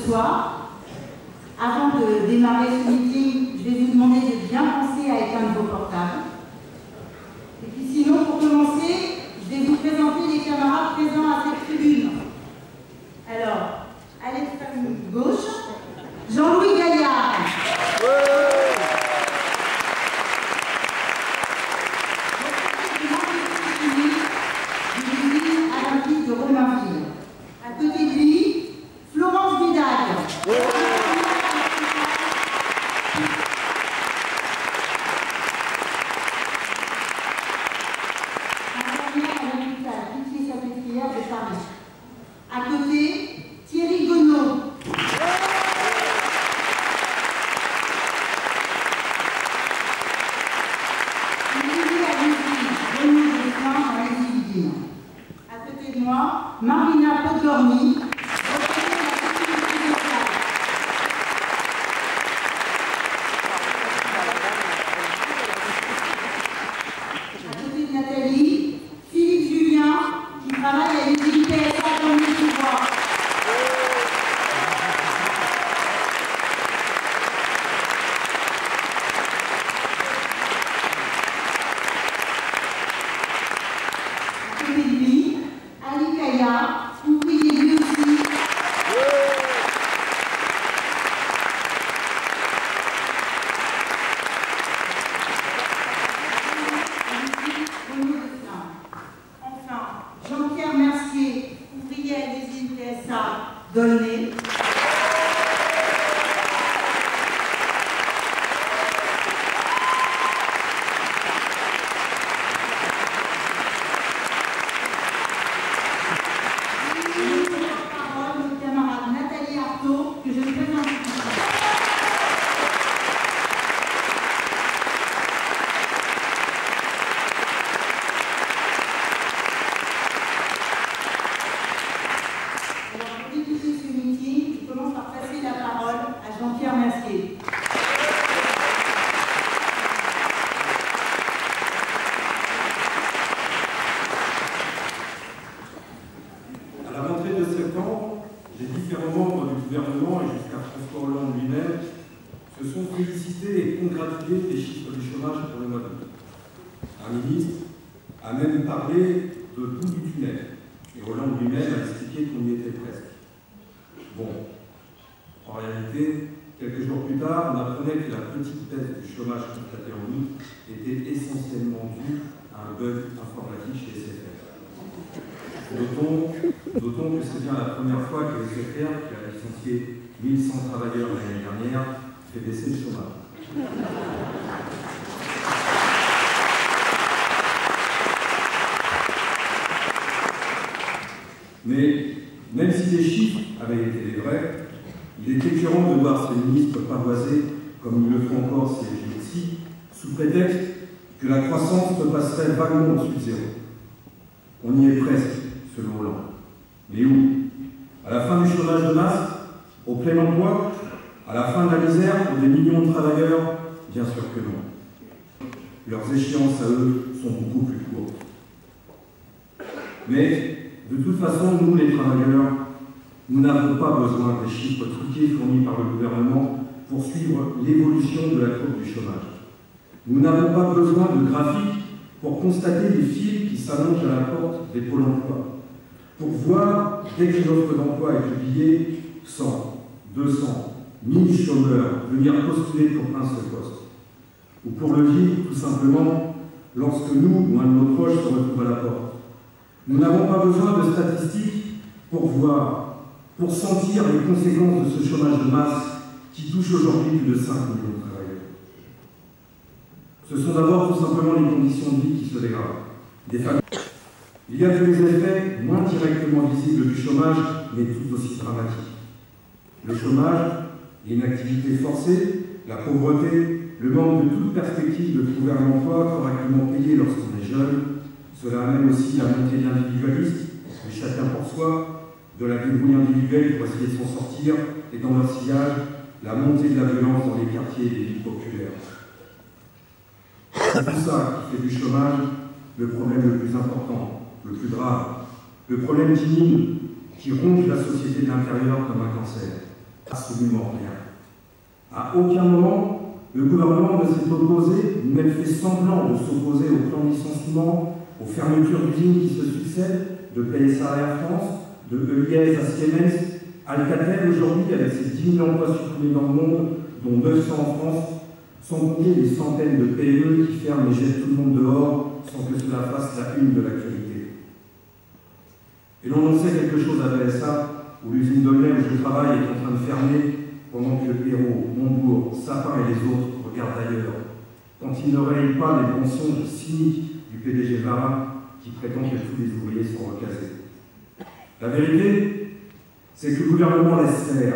soir. Avant de démarrer ce meeting, je vais vous demander de bien penser à éteindre vos portables. Et puis sinon, pour commencer, je vais vous présenter les camarades présents à cette tribune. Alors, à l'extrême gauche, Jean-Louis Gaillard. De Romainville. À côté de lui, Florence Vidal. Infirmière à l'hôpital Pitié-Salpêtrière de Paris. À côté, Thierry Gonneau. Marina Podgorny, à côté de Nathalie, Philippe Julien, qui travaille à l'usine PSA dans le Sud-Ouest. À côté de lui, Ali Kaya, ouvrier lui aussi. Enfin, Jean-Pierre Mercier, ouvrier à l'usine PSA d'Aulnay. Les différents membres du gouvernement et jusqu'à François Hollande lui-même se sont félicités et congratulés des chiffres du chômage pour le mois d'août. Un ministre a même parlé de bout du tunnel et Hollande lui-même a expliqué qu'on y était presque. Bon, en réalité, quelques jours plus tard, on apprenait que la petite baisse du chômage constatée en août était essentiellement due à un bug informatique chez SFR. Notons que c'est bien la première fois que SFR, qui a licencié 1100 travailleurs l'année dernière, fait baisser le chômage. Mais même si les chiffres avaient été les vrais, il est écœurant de voir ces ministres pavoiser, comme ils le font encore ces jours-ci, sous prétexte que la croissance repasserait vaguement au-dessus de zéro. On y est presque, selon Hollande. Mais où? À la fin du chômage de masse? Au plein emploi? À la fin de la misère pour des millions de travailleurs? Bien sûr que non. Leurs échéances à eux sont beaucoup plus courtes. Mais, de toute façon, nous les travailleurs, nous n'avons pas besoin des chiffres truqués fournis par le gouvernement pour suivre l'évolution de la courbe du chômage. Nous n'avons pas besoin de graphiques pour constater les fils qui s'allongent à la porte des pôles emploi, pour voir, dès qu'une offre d'emploi est publiée, 100, 200, 1000 chômeurs venir postuler pour un seul poste. Ou pour le vivre, tout simplement, lorsque nous ou un de nos proches se retrouve à la porte. Nous n'avons pas besoin de statistiques pour voir, pour sentir les conséquences de ce chômage de masse qui touche aujourd'hui plus de 5 millions de travailleurs. Ce sont d'abord tout simplement les conditions de vie qui se dégradent. Il y a des effets moins directement visibles du chômage, mais tout aussi dramatiques. Le chômage, l'inactivité forcée, la pauvreté, le manque de toute perspective de trouver un emploi correctement payé lorsqu'on est jeune, cela amène aussi la montée de l'individualisme, du chacun pour soi, de la débrouille individuelle pour essayer de s'en sortir, et dans leur sillage, la montée de la violence dans les quartiers et les villes populaires. C'est tout ça qui fait du chômage le problème le plus important, le plus grave, le problème qui mine, qui ronge la société de l'intérieur comme un cancer. Absolument rien. À aucun moment, le gouvernement ne s'est opposé, ni même fait semblant de s'opposer au plan de licenciement, aux fermetures d'usines qui se succèdent, de PSA Air France, de EIS à Siemens, Alcatel aujourd'hui avec ses 10 000 emplois supprimés dans le monde, dont 900 en France, sans compter les centaines de PME qui ferment et jettent tout le monde dehors sans que cela fasse la une de l'actualité. Et l'on en sait quelque chose à PSA, où l'usine d'Aulnay où je travaille est en train de fermer pendant que Hérault, Montbourg, Sapin et les autres regardent ailleurs, quand ils ne rayent pas les mensonges cyniques du PDG Varin qui prétend que tous les ouvriers sont recasés. La vérité, c'est que le gouvernement laisse faire.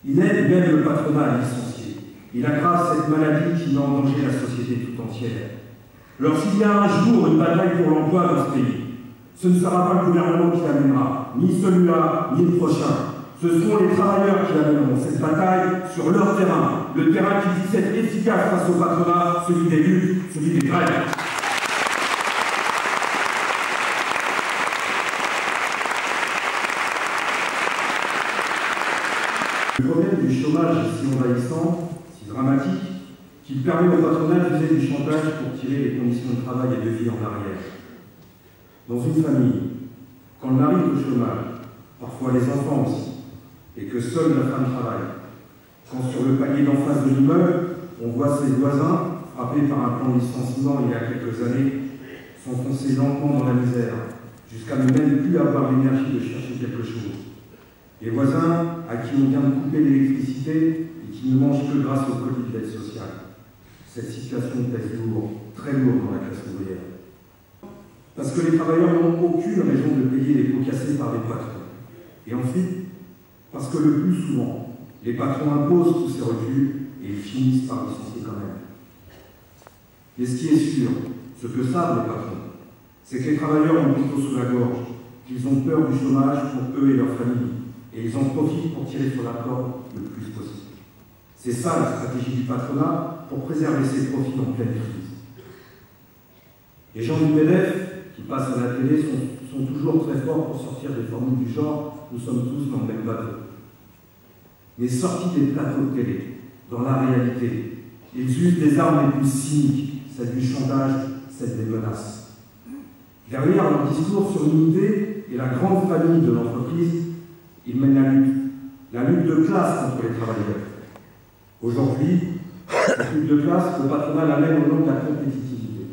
Il aide même le patronat à licencier. Il aggrave cette maladie qui met en danger la société tout entière. Alors s'il y a un jour une bataille pour l'emploi dans ce pays, ce ne sera pas le gouvernement qui l'amènera, ni celui-là, ni le prochain. Ce seront les travailleurs qui amèneront cette bataille sur leur terrain, le terrain qui puisse être efficace face au patronat, celui des luttes, celui des grèves. Le problème du chômage est si envahissant, si dramatique, qu'il permet au patronat d'user du chantage pour tirer les conditions de travail et de vie en arrière. Dans une famille, quand on arrive au chômage, parfois les enfants aussi, et que seule la femme travaille, quand sur le palier d'en face de l'immeuble, on voit ses voisins, frappés par un plan de licenciement il y a quelques années, s'enfoncer lentement dans la misère, jusqu'à ne même plus avoir l'énergie de chercher quelque chose. Les voisins à qui on vient de couper l'électricité et qui ne mangent que grâce au colis d'aide sociale. Cette situation pèse lourd, très lourd dans la classe ouvrière. Parce que les travailleurs n'ont aucune raison de payer les pots cassés par les patrons. Et ensuite, parce que le plus souvent, les patrons imposent tous ces reculs et ils finissent par licencier quand même. Mais ce qui est sûr, ce que savent les patrons, c'est que les travailleurs ont plutôt sous la gorge, qu'ils ont peur du chômage pour eux et leurs familles, et ils en profitent pour tirer sur la corde le plus possible. C'est ça la stratégie du patronat pour préserver ses profits en pleine crise. Les gens du MEDEF qui passent à la télé sont toujours très forts pour sortir des formules du genre « nous sommes tous dans le même bateau ». Mais sortis des plateaux de télé, dans la réalité, ils usent des armes les plus cyniques, celles du chantage, celles des menaces. Derrière leur discours sur l'unité et la grande famille de l'entreprise, ils mènent la lutte de classe contre les travailleurs. Aujourd'hui, cette lutte de classe, le patronat la mène au nom de la compétitivité.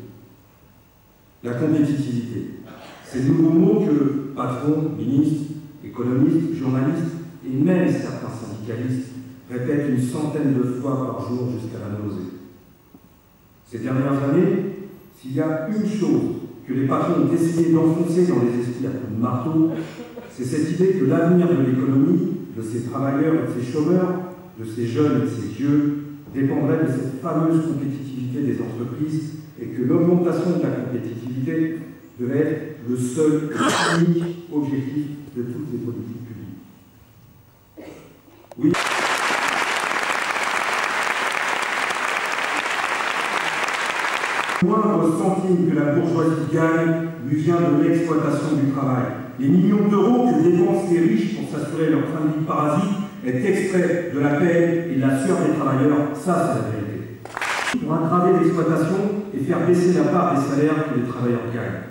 La compétitivité, c'est le nouveau mot que patrons, ministres, économistes, journalistes et même certains syndicalistes répètent une centaine de fois par jour jusqu'à la nausée. Ces dernières années, s'il y a une chose que les patrons ont essayé d'enfoncer dans les esprits à coups de marteau, c'est cette idée que l'avenir de l'économie, de ces travailleurs et de ces chômeurs, de ces jeunes et de ces vieux, dépendrait de cette fameuse compétitivité des entreprises et que l'augmentation de la compétitivité devait être le seul et unique objectif de toutes les politiques publiques. Oui. Le moindre centime que la bourgeoisie gagne lui vient de l'exploitation du travail. Les millions d'euros que dépensent les riches pour s'assurer leur train de vie parasite est extrait de la peine et de la sueur des travailleurs. Ça, c'est la vérité. Pour aggraver l'exploitation et faire baisser la part des salaires que les travailleurs gagnent.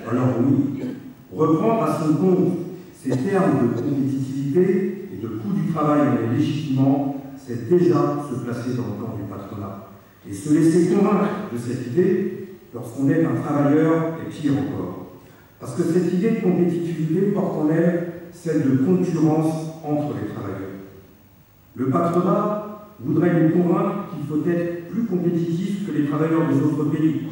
Alors oui, reprendre à son compte ces termes de compétitivité et de coût du travail en les légitimant, c'est déjà se placer dans le camp du patronat. Et se laisser convaincre de cette idée lorsqu'on est un travailleur est pire encore. Parce que cette idée de compétitivité porte en elle celle de concurrence entre les travailleurs. Le patronat voudrait nous convaincre qu'il faut être plus compétitif que les travailleurs des autres pays,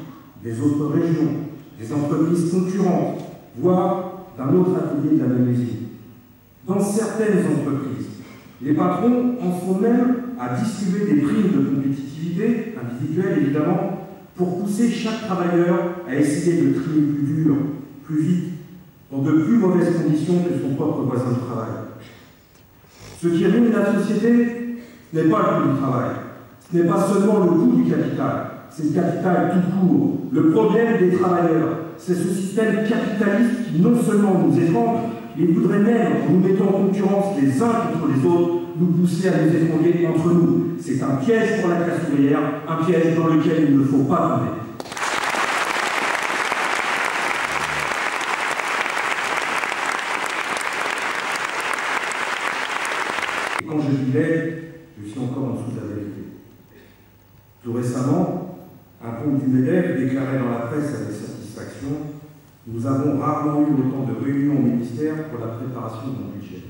des autres régions, des entreprises concurrentes, voire d'un autre atelier de la même usine. Dans certaines entreprises, les patrons en sont même à distribuer des primes de compétitivité, individuelles évidemment, pour pousser chaque travailleur à essayer de trier plus dur, plus vite, dans de plus mauvaises conditions que son propre voisin de travail. Ce qui ruine la société, ce n'est pas le coût du travail, ce n'est pas seulement le coût du capital, c'est le capital tout court. Le problème des travailleurs, c'est ce système capitaliste qui non seulement nous étrangle, mais voudrait même, en nous mettant en concurrence les uns contre les autres, nous pousser à nous étrangler entre nous. C'est un piège pour la classe ouvrière, un piège dans lequel il ne faut pas tomber. Et quand je dis l'aide, je suis encore en dessous de la vérité. Tout récemment, un compte du MEDEF déclarait dans la presse avec satisfaction: nous avons rarement eu autant de réunions au ministère pour la préparation de mon budget.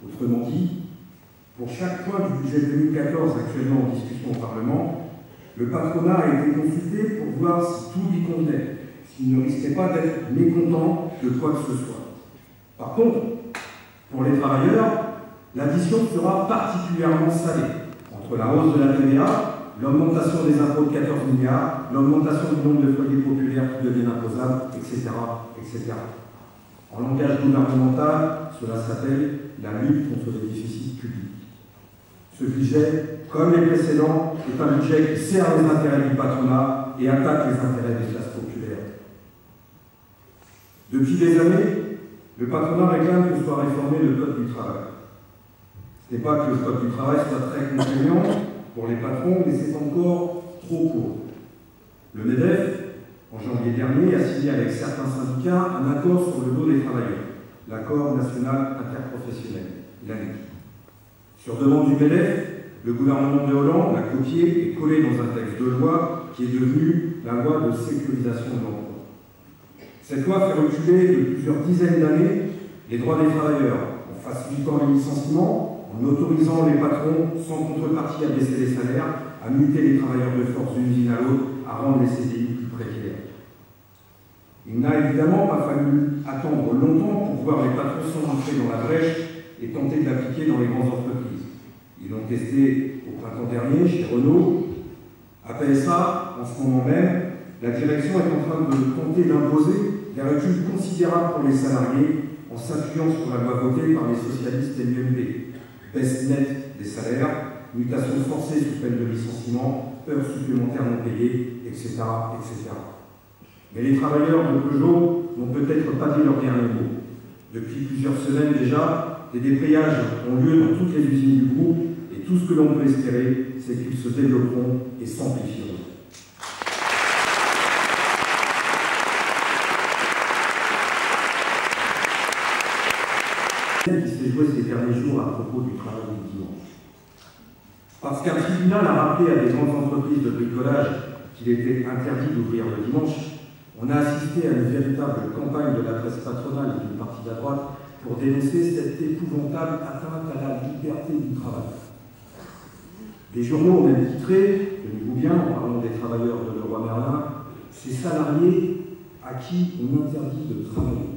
Autrement dit, pour chaque point du budget 2014 actuellement en discussion au Parlement, le patronat a été consulté pour voir si tout lui convenait, s'il ne risquait pas d'être mécontent de quoi que ce soit. Par contre, pour les travailleurs, l'addition sera particulièrement salée entre la hausse de la TVA, l'augmentation des impôts de 14 milliards, l'augmentation du nombre de foyers populaires qui deviennent imposables, etc., etc. En langage gouvernemental, cela s'appelle la lutte contre les déficits publics. Ce budget, comme les précédents, est un budget qui sert les intérêts du patronat et attaque les intérêts des classes populaires. Depuis des années, le patronat réclame que soit réformé le Code du travail. Ce n'est pas que le Code du travail soit très contraignant pour les patrons, mais c'est encore trop court. Le MEDEF, en janvier dernier, a signé avec certains syndicats un accord sur le dos des travailleurs, l'accord national interprofessionnel, l'ANI. Sur demande du MEDEF, le gouvernement de Hollande l'a copié et collé dans un texte de loi qui est devenu la loi de sécurisation de l'emploi. Cette loi fait reculer de plusieurs dizaines d'années les droits des travailleurs en facilitant les licenciements, en autorisant les patrons sans contrepartie à baisser les salaires, à muter les travailleurs de force d'une usine à l'autre, à rendre les CDI plus précaires. Il n'a évidemment pas fallu attendre longtemps pour voir les patrons s'entrer dans la brèche et tenter de l'appliquer dans les grandes entreprises. Ils l'ont testé au printemps dernier chez Renault. À PSA, en ce moment même, la direction est en train de tenter d'imposer des reculs considérables pour les salariés en s'appuyant sur la loi votée par les socialistes et l'UMP. Baisse nette des salaires, mutation forcée sous peine de licenciement, heures supplémentaires non payées, etc., etc. Mais les travailleurs de Peugeot n'ont peut-être pas dit leur dernier mot. Depuis plusieurs semaines déjà, des débrayages ont lieu dans toutes les usines du groupe et tout ce que l'on peut espérer, c'est qu'ils se développeront et s'amplifieront. Qui s'est joué ces derniers jours à propos du travail du dimanche. Parce qu'un tribunal a rappelé à des grandes entreprises de bricolage qu'il était interdit d'ouvrir le dimanche, on a assisté à une véritable campagne de la presse patronale et d'une partie de la droite pour dénoncer cette épouvantable atteinte à la liberté du travail. Les journaux ont même titré, tenez-vous bien, en parlant des travailleurs de Leroy Merlin, ces salariés à qui on interdit de travailler.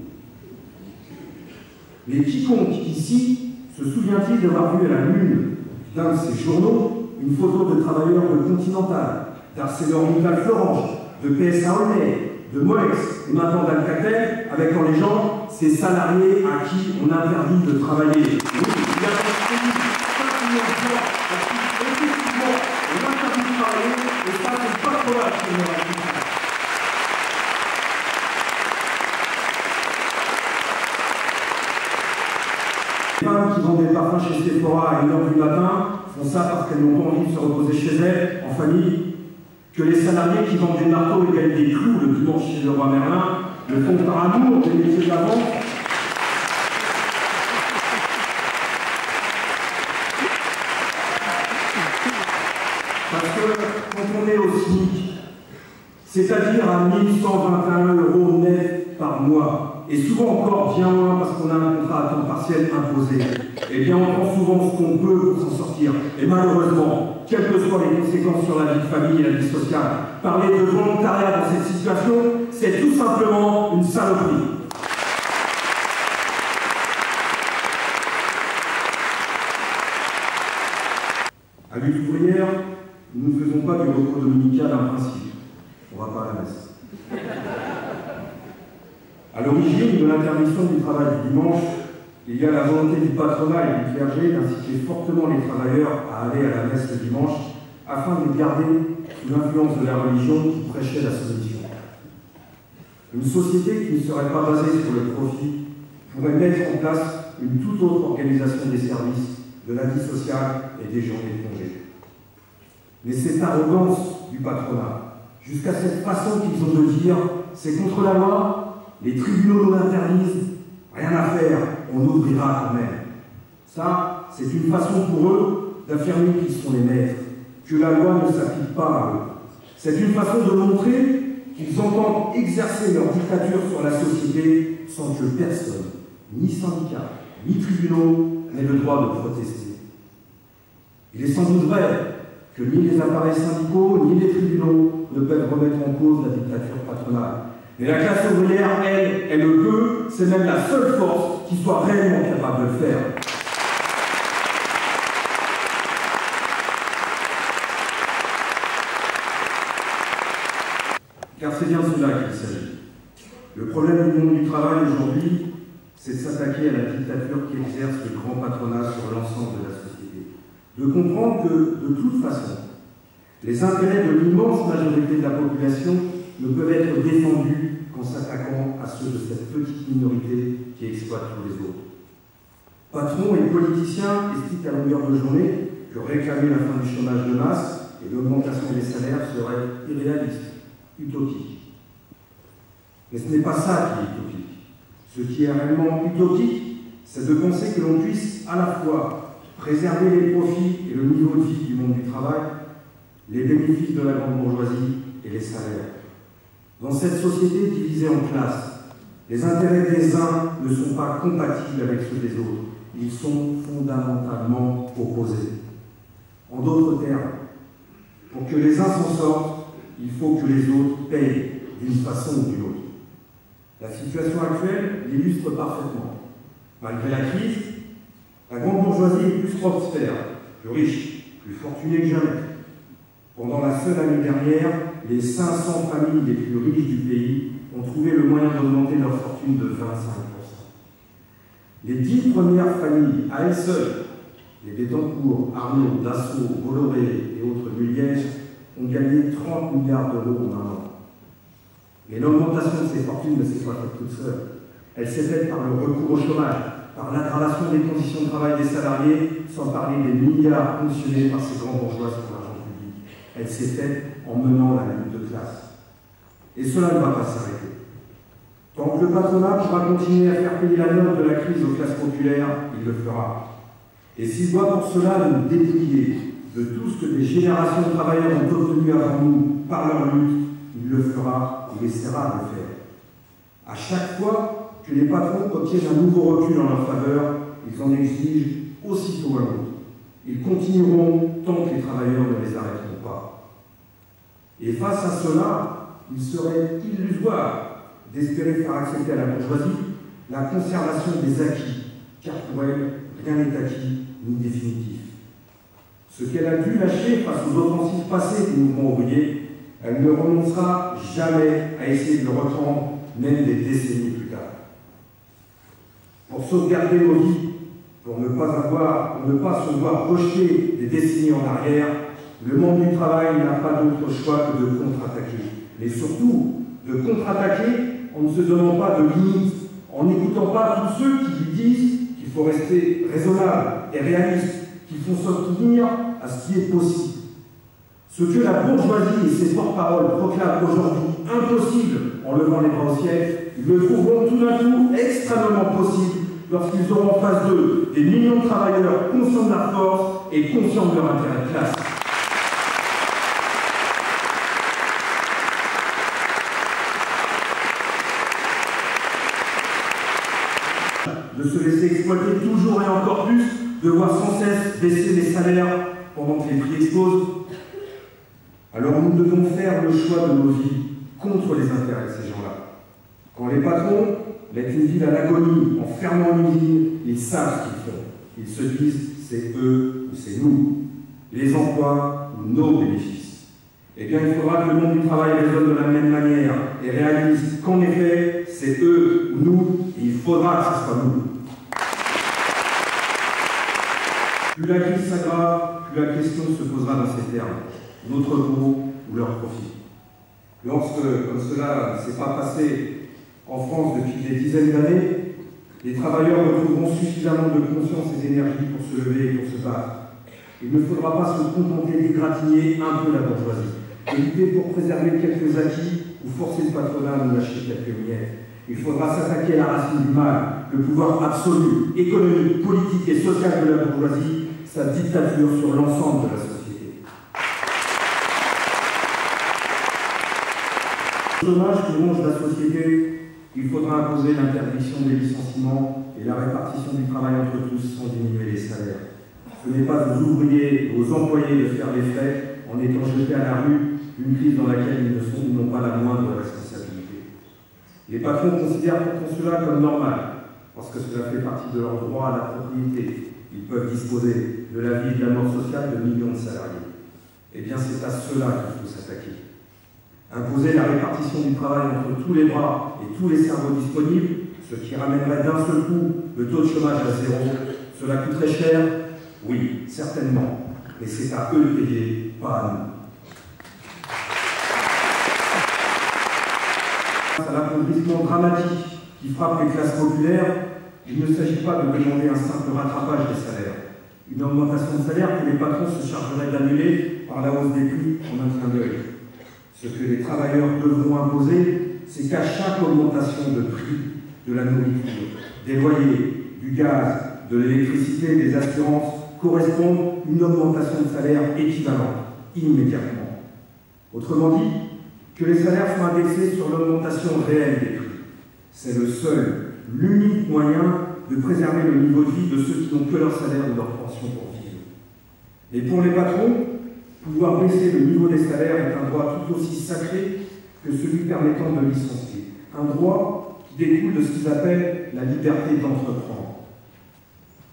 Mais quiconque ici se souvient-il d'avoir vu à la une d'un de ces journaux une photo de travailleurs de Continental, d'ArcelorMittal Florange, de PSA Aulnay, de Molex et maintenant d'Alcatel, avec en légende ces salariés à qui on interdit de travailler. Oui, il y a 5 millions de gens à qui effectivement on interdit de travailler, et ça c'est pas trop mal pour nous. Les femmes qui vendent des parfums chez Sephora à 1h du matin font ça parce qu'elles n'ont pas envie de se reposer chez elles, en famille. Que les salariés qui vendent des marteaux et gagnent des clous le dimanche chez Leroy Merlin le font par amour des métiers de la vente. Parce que quand on est au SMIC, c'est-à-dire à 1 121 € net par mois, et souvent encore bien moins parce qu'on a un contrat à temps partiel imposé, eh bien on prend souvent ce qu'on peut pour s'en sortir. Et malheureusement, quelles que soient les conséquences sur la vie de famille et la vie sociale, parler de volontariat dans cette situation, c'est tout simplement une saloperie. À Lutte ouvrière, nous ne faisons pas du repos dominical un principe. On va pas à la messe. À l'origine de l'interdiction du travail du dimanche, il y a la volonté du patronat et du clergé d'inciter fortement les travailleurs à aller à la messe le dimanche afin de les garder sous l'influence de la religion qui prêchait la soumission. Une société qui ne serait pas basée sur le profit pourrait mettre en place une toute autre organisation des services de la vie sociale et des journées de congé. Mais cette arrogance du patronat, jusqu'à cette façon qu'ils ont de dire « c'est contre la loi, les tribunaux nous l'interdisent, rien à faire, on ouvrira quand même ». Ça, c'est une façon pour eux d'affirmer qu'ils sont les maîtres, que la loi ne s'applique pas à eux. C'est une façon de montrer qu'ils entendent exercer leur dictature sur la société sans que personne, ni syndicats, ni tribunaux, n'aient le droit de protester. Il est sans doute vrai que ni les appareils syndicaux, ni les tribunaux ne peuvent remettre en cause la dictature patronale. Mais la classe ouvrière, elle le peut, c'est même la seule force qui soit réellement capable de le faire. Car c'est bien de cela qu'il s'agit. Le problème du monde du travail aujourd'hui, c'est de s'attaquer à la dictature qu'exerce le grand patronat sur l'ensemble de la société. De comprendre que, de toute façon, les intérêts de l'immense majorité de la population ne peuvent être défendus qu'en s'attaquant à ceux de cette petite minorité qui exploite tous les autres. Patrons et politiciens expliquent à longueur de journée que réclamer la fin du chômage de masse et l'augmentation des salaires serait irréaliste, utopique. Mais ce n'est pas ça qui est utopique. Ce qui est réellement utopique, c'est de penser que l'on puisse à la fois préserver les profits et le niveau de vie du monde du travail, les bénéfices de la grande bourgeoisie et les salaires. Dans cette société divisée en classes, les intérêts des uns ne sont pas compatibles avec ceux des autres. Ils sont fondamentalement opposés. En d'autres termes, pour que les uns s'en sortent, il faut que les autres payent d'une façon ou d'une autre. La situation actuelle l'illustre parfaitement. Malgré la crise, la grande bourgeoisie est plus prospère, plus riche, plus fortunée que jamais. Pendant la seule année dernière, les 500 familles les plus riches du pays ont trouvé le moyen d'augmenter leur fortune de 25%. Les 10 premières familles, à elles seules, les Bettencourt, Arnaud, Dassault, Bolloré et autres Muliège, ont gagné 30 milliards d'euros en un an. Mais l'augmentation de ces fortunes ne s'est pas faite toute seule. Elle s'est faite par le recours au chômage, par l'aggravation des conditions de travail des salariés, sans parler des milliards ponctionnés par ces grands bourgeois sur l'argent public. Elle s'est faite en menant la lutte de classe. Et cela ne va pas s'arrêter. Tant que le patronat pourra continuer à faire payer la note de la crise aux classes populaires, il le fera. Et s'il doit pour cela nous dépouiller de tout ce que des générations de travailleurs ont obtenu avant nous par leur lutte, il le fera, il essaiera de le faire. À chaque fois que les patrons obtiennent un nouveau recul en leur faveur, ils en exigent aussitôt un autre. Ils continueront tant que les travailleurs ne les arrêteront pas. Et face à cela, il serait illusoire d'espérer faire accepter à la bourgeoisie la conservation des acquis, car pour elle, rien n'est acquis ni définitif. Ce qu'elle a dû lâcher face aux offensives passées du mouvement ouvrier, elle ne renoncera jamais à essayer de le reprendre, même des décennies plus tard. Pour sauvegarder nos vies, pour ne pas se voir rejeter des décennies en arrière, le monde du travail n'a pas d'autre choix que de contre-attaquer. Mais surtout, de contre-attaquer en ne se donnant pas de limites, en n'écoutant pas tous ceux qui lui disent qu'il faut rester raisonnable et réaliste, qu'il faut s'en tenir à ce qui est possible. Ce que la bourgeoisie et ses porte-paroles proclament aujourd'hui impossible en levant les bras au ciel, ils le trouveront tout d'un coup extrêmement possible lorsqu'ils auront en face d'eux des millions de travailleurs conscients de leur force et conscients de leur intérêt de classe. De se laisser exploiter toujours et encore plus, de voir sans cesse baisser les salaires pendant que les prix explosent. Alors nous devons faire le choix de nos vies contre les intérêts de ces gens-là. Quand les patrons mettent une ville à l'agonie en fermant une usine, ils savent ce qu'ils font. Ils se disent c'est eux ou c'est nous, les emplois ou nos bénéfices. Eh bien il faudra que le monde du travail résonne de la même manière et réalise qu'en effet c'est eux ou nous et il faudra que ce soit nous. Plus la crise s'aggrave, plus la question se posera dans ces termes. Notre peau ou leur profit. Lorsque, comme cela ne s'est pas passé en France depuis des dizaines d'années, les travailleurs retrouveront suffisamment de conscience et d'énergie pour se lever et pour se battre. Il ne faudra pas se contenter d'égratigner un peu la bourgeoisie, de lutter pour préserver quelques acquis ou forcer le patronat à nous lâcher quelques miettes. Il faudra s'attaquer à la racine du mal, le pouvoir absolu, économique, politique et social de la bourgeoisie, sa dictature sur l'ensemble de la société. Le chômage qui ronge la société, il faudra imposer l'interdiction des licenciements et la répartition du travail entre tous sans diminuer les salaires. Ce n'est pas aux ouvriers et aux employés de faire les frais en étant jetés à la rue d'une crise dans laquelle ils n'ont pas la moindre responsabilité. Les patrons considèrent pourtant cela comme normal, parce que cela fait partie de leur droit à la propriété. Ils peuvent disposer de la vie et de la mort sociale de millions de salariés. Eh bien, c'est à cela qu'il faut s'attaquer. Imposer la répartition du travail entre tous les bras et tous les cerveaux disponibles, ce qui ramènerait d'un seul coup le taux de chômage à zéro, cela coûterait cher. Oui, certainement, mais c'est à eux de payer, pas à nous. À l'appauvrissement dramatique qui frappe les classes populaires, il ne s'agit pas de demander un simple rattrapage des salaires. Une augmentation de salaire que les patrons se chargeraient d'annuler par la hausse des prix en un clin d'œil. Ce que les travailleurs devront imposer, c'est qu'à chaque augmentation de prix de la nourriture, des loyers, du gaz, de l'électricité, des assurances, correspondent une augmentation de salaire équivalente, immédiatement. Autrement dit, que les salaires soient indexés sur l'augmentation réelle des prix. C'est le seul, l'unique moyen de préserver le niveau de vie de ceux qui n'ont que leur salaire ou leur pension pour vivre. Et pour les patrons, pouvoir baisser le niveau des salaires est un droit tout aussi sacré que celui permettant de licencier. Un droit qui découle de ce qu'ils appellent la liberté d'entreprendre.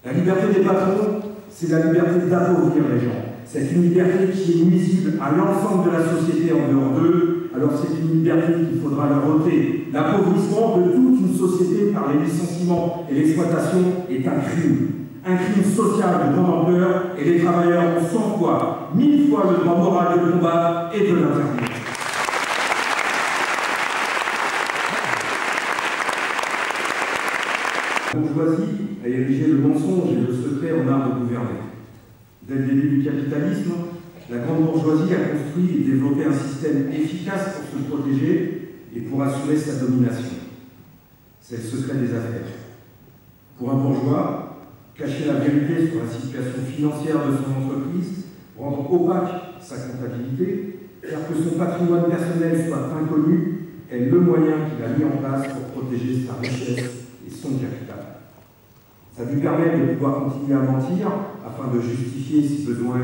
La liberté des patrons, c'est la liberté d'appauvrir les gens. C'est une liberté qui est nuisible à l'ensemble de la société en dehors d'eux, alors c'est une liberté qu'il faudra leur ôter. L'appauvrissement de toute une société par les licenciements et l'exploitation est un crime. Un crime social de grande ampleur, et les travailleurs ont 100 fois, 1000 fois le droit moral de le combattre et de l'interdire. La bourgeoisie a érigé le mensonge et le secret en art de gouverner. Dès le début du capitalisme, la grande bourgeoisie a construit et développé un système efficace pour se protéger et pour assurer sa domination. C'est le secret des affaires. Pour un bourgeois, cacher la vérité sur la situation financière de son entreprise, rendre opaque sa comptabilité, faire que son patrimoine personnel soit inconnu, est le moyen qu'il a mis en place pour protéger sa richesse et son capital. Ça lui permet de pouvoir continuer à mentir afin de justifier, si besoin,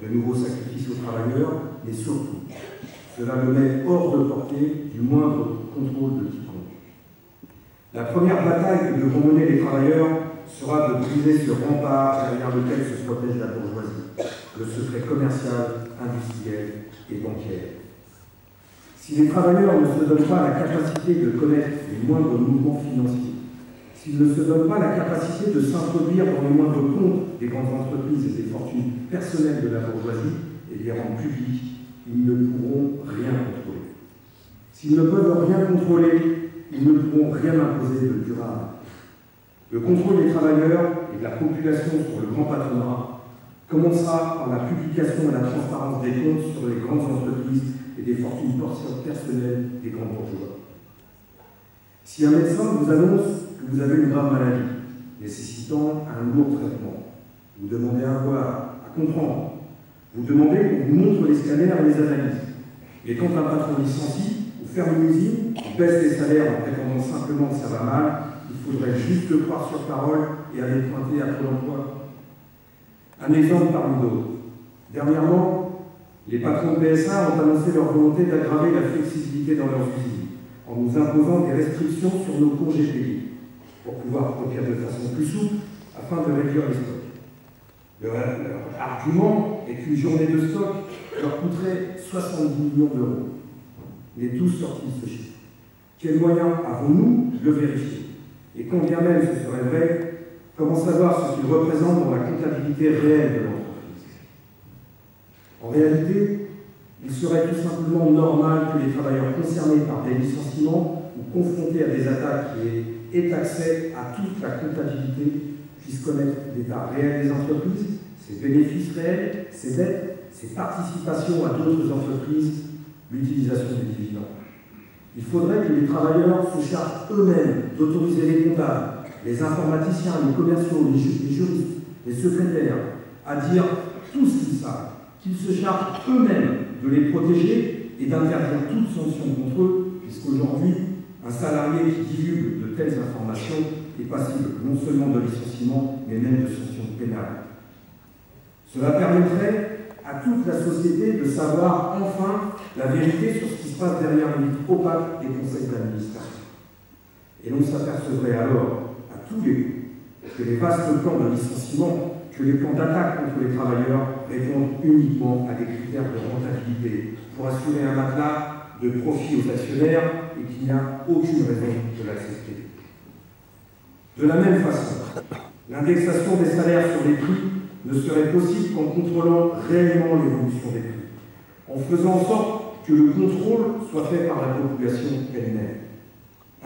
de nouveaux sacrifices aux travailleurs, mais surtout, cela le met hors de portée du moindre contrôle de quiconque. La première bataille que devront mener les travailleurs sera de briser ce rempart derrière lequel se protège la bourgeoisie, le secret commercial, industriel et bancaire. Si les travailleurs ne se donnent pas la capacité de connaître les moindres mouvements financiers, s'ils ne se donnent pas la capacité de s'introduire dans les moindres comptes des grandes entreprises et des fortunes personnelles de la bourgeoisie et les rendre publics, ils ne pourront rien contrôler. S'ils ne peuvent rien contrôler, ils ne pourront rien imposer de durable. Le contrôle des travailleurs et de la population sur le grand patronat commencera par la publication et la transparence des comptes sur les grandes entreprises et des fortunes personnelles des grands bourgeois. Si un médecin vous annonce que vous avez une grave maladie, nécessitant un lourd traitement, vous demandez à voir, à comprendre, vous demandez qu'on vous montre les scanners et les analyses. Et quand un patron licencie ou ferme une usine, ou baisse les salaires en prétendant simplement que ça va mal, il faudrait juste le croire sur parole et aller pointer à Pôle emploi. Un exemple parmi d'autres. Dernièrement, les patrons de PSA ont annoncé leur volonté d'aggraver la flexibilité dans leurs usines, en nous imposant des restrictions sur nos congés payés, pour pouvoir produire de façon plus souple afin de réduire les stocks. Leur argument est qu'une journée de stock leur coûterait 70 millions d'euros. On est tous sortis de ce chiffre. Quels moyens avons-nous de le vérifier? Et quand bien même ce serait vrai, comment savoir ce qu'il représente dans la comptabilité réelle de l'entreprise? En réalité, il serait tout simplement normal que les travailleurs concernés par des licenciements ou confrontés à des attaques ait accès à toute la comptabilité, puisse connaître l'état réel des entreprises, ses bénéfices réels, ses dettes, ses participations à d'autres entreprises, l'utilisation des dividendes. Il faudrait que les travailleurs se chargent eux-mêmes d'autoriser les comptables, les informaticiens, les commerciaux, les juristes, les secrétaires, à dire tout ce qu'ils savent, qu'ils se chargent eux-mêmes de les protéger et d'interdire toute sanction contre eux, puisqu'aujourd'hui, un salarié qui divulgue de telles informations est passible non seulement de licenciement, mais même de sanctions pénales. Cela permettrait à toute la société de savoir enfin la vérité sur ce qui se passe derrière les vitres opaques des conseils d'administration. Et l'on s'apercevrait alors, à tous les coups, que les vastes plans de licenciement, que les plans d'attaque contre les travailleurs répondent uniquement à des critères de rentabilité pour assurer un matelas de profit aux actionnaires et qu'il n'y a aucune raison de l'accepter. De la même façon, l'indexation des salaires sur les prix ne serait possible qu'en contrôlant réellement l'évolution des prix, en faisant en sorte que le contrôle soit fait par la population elle-même.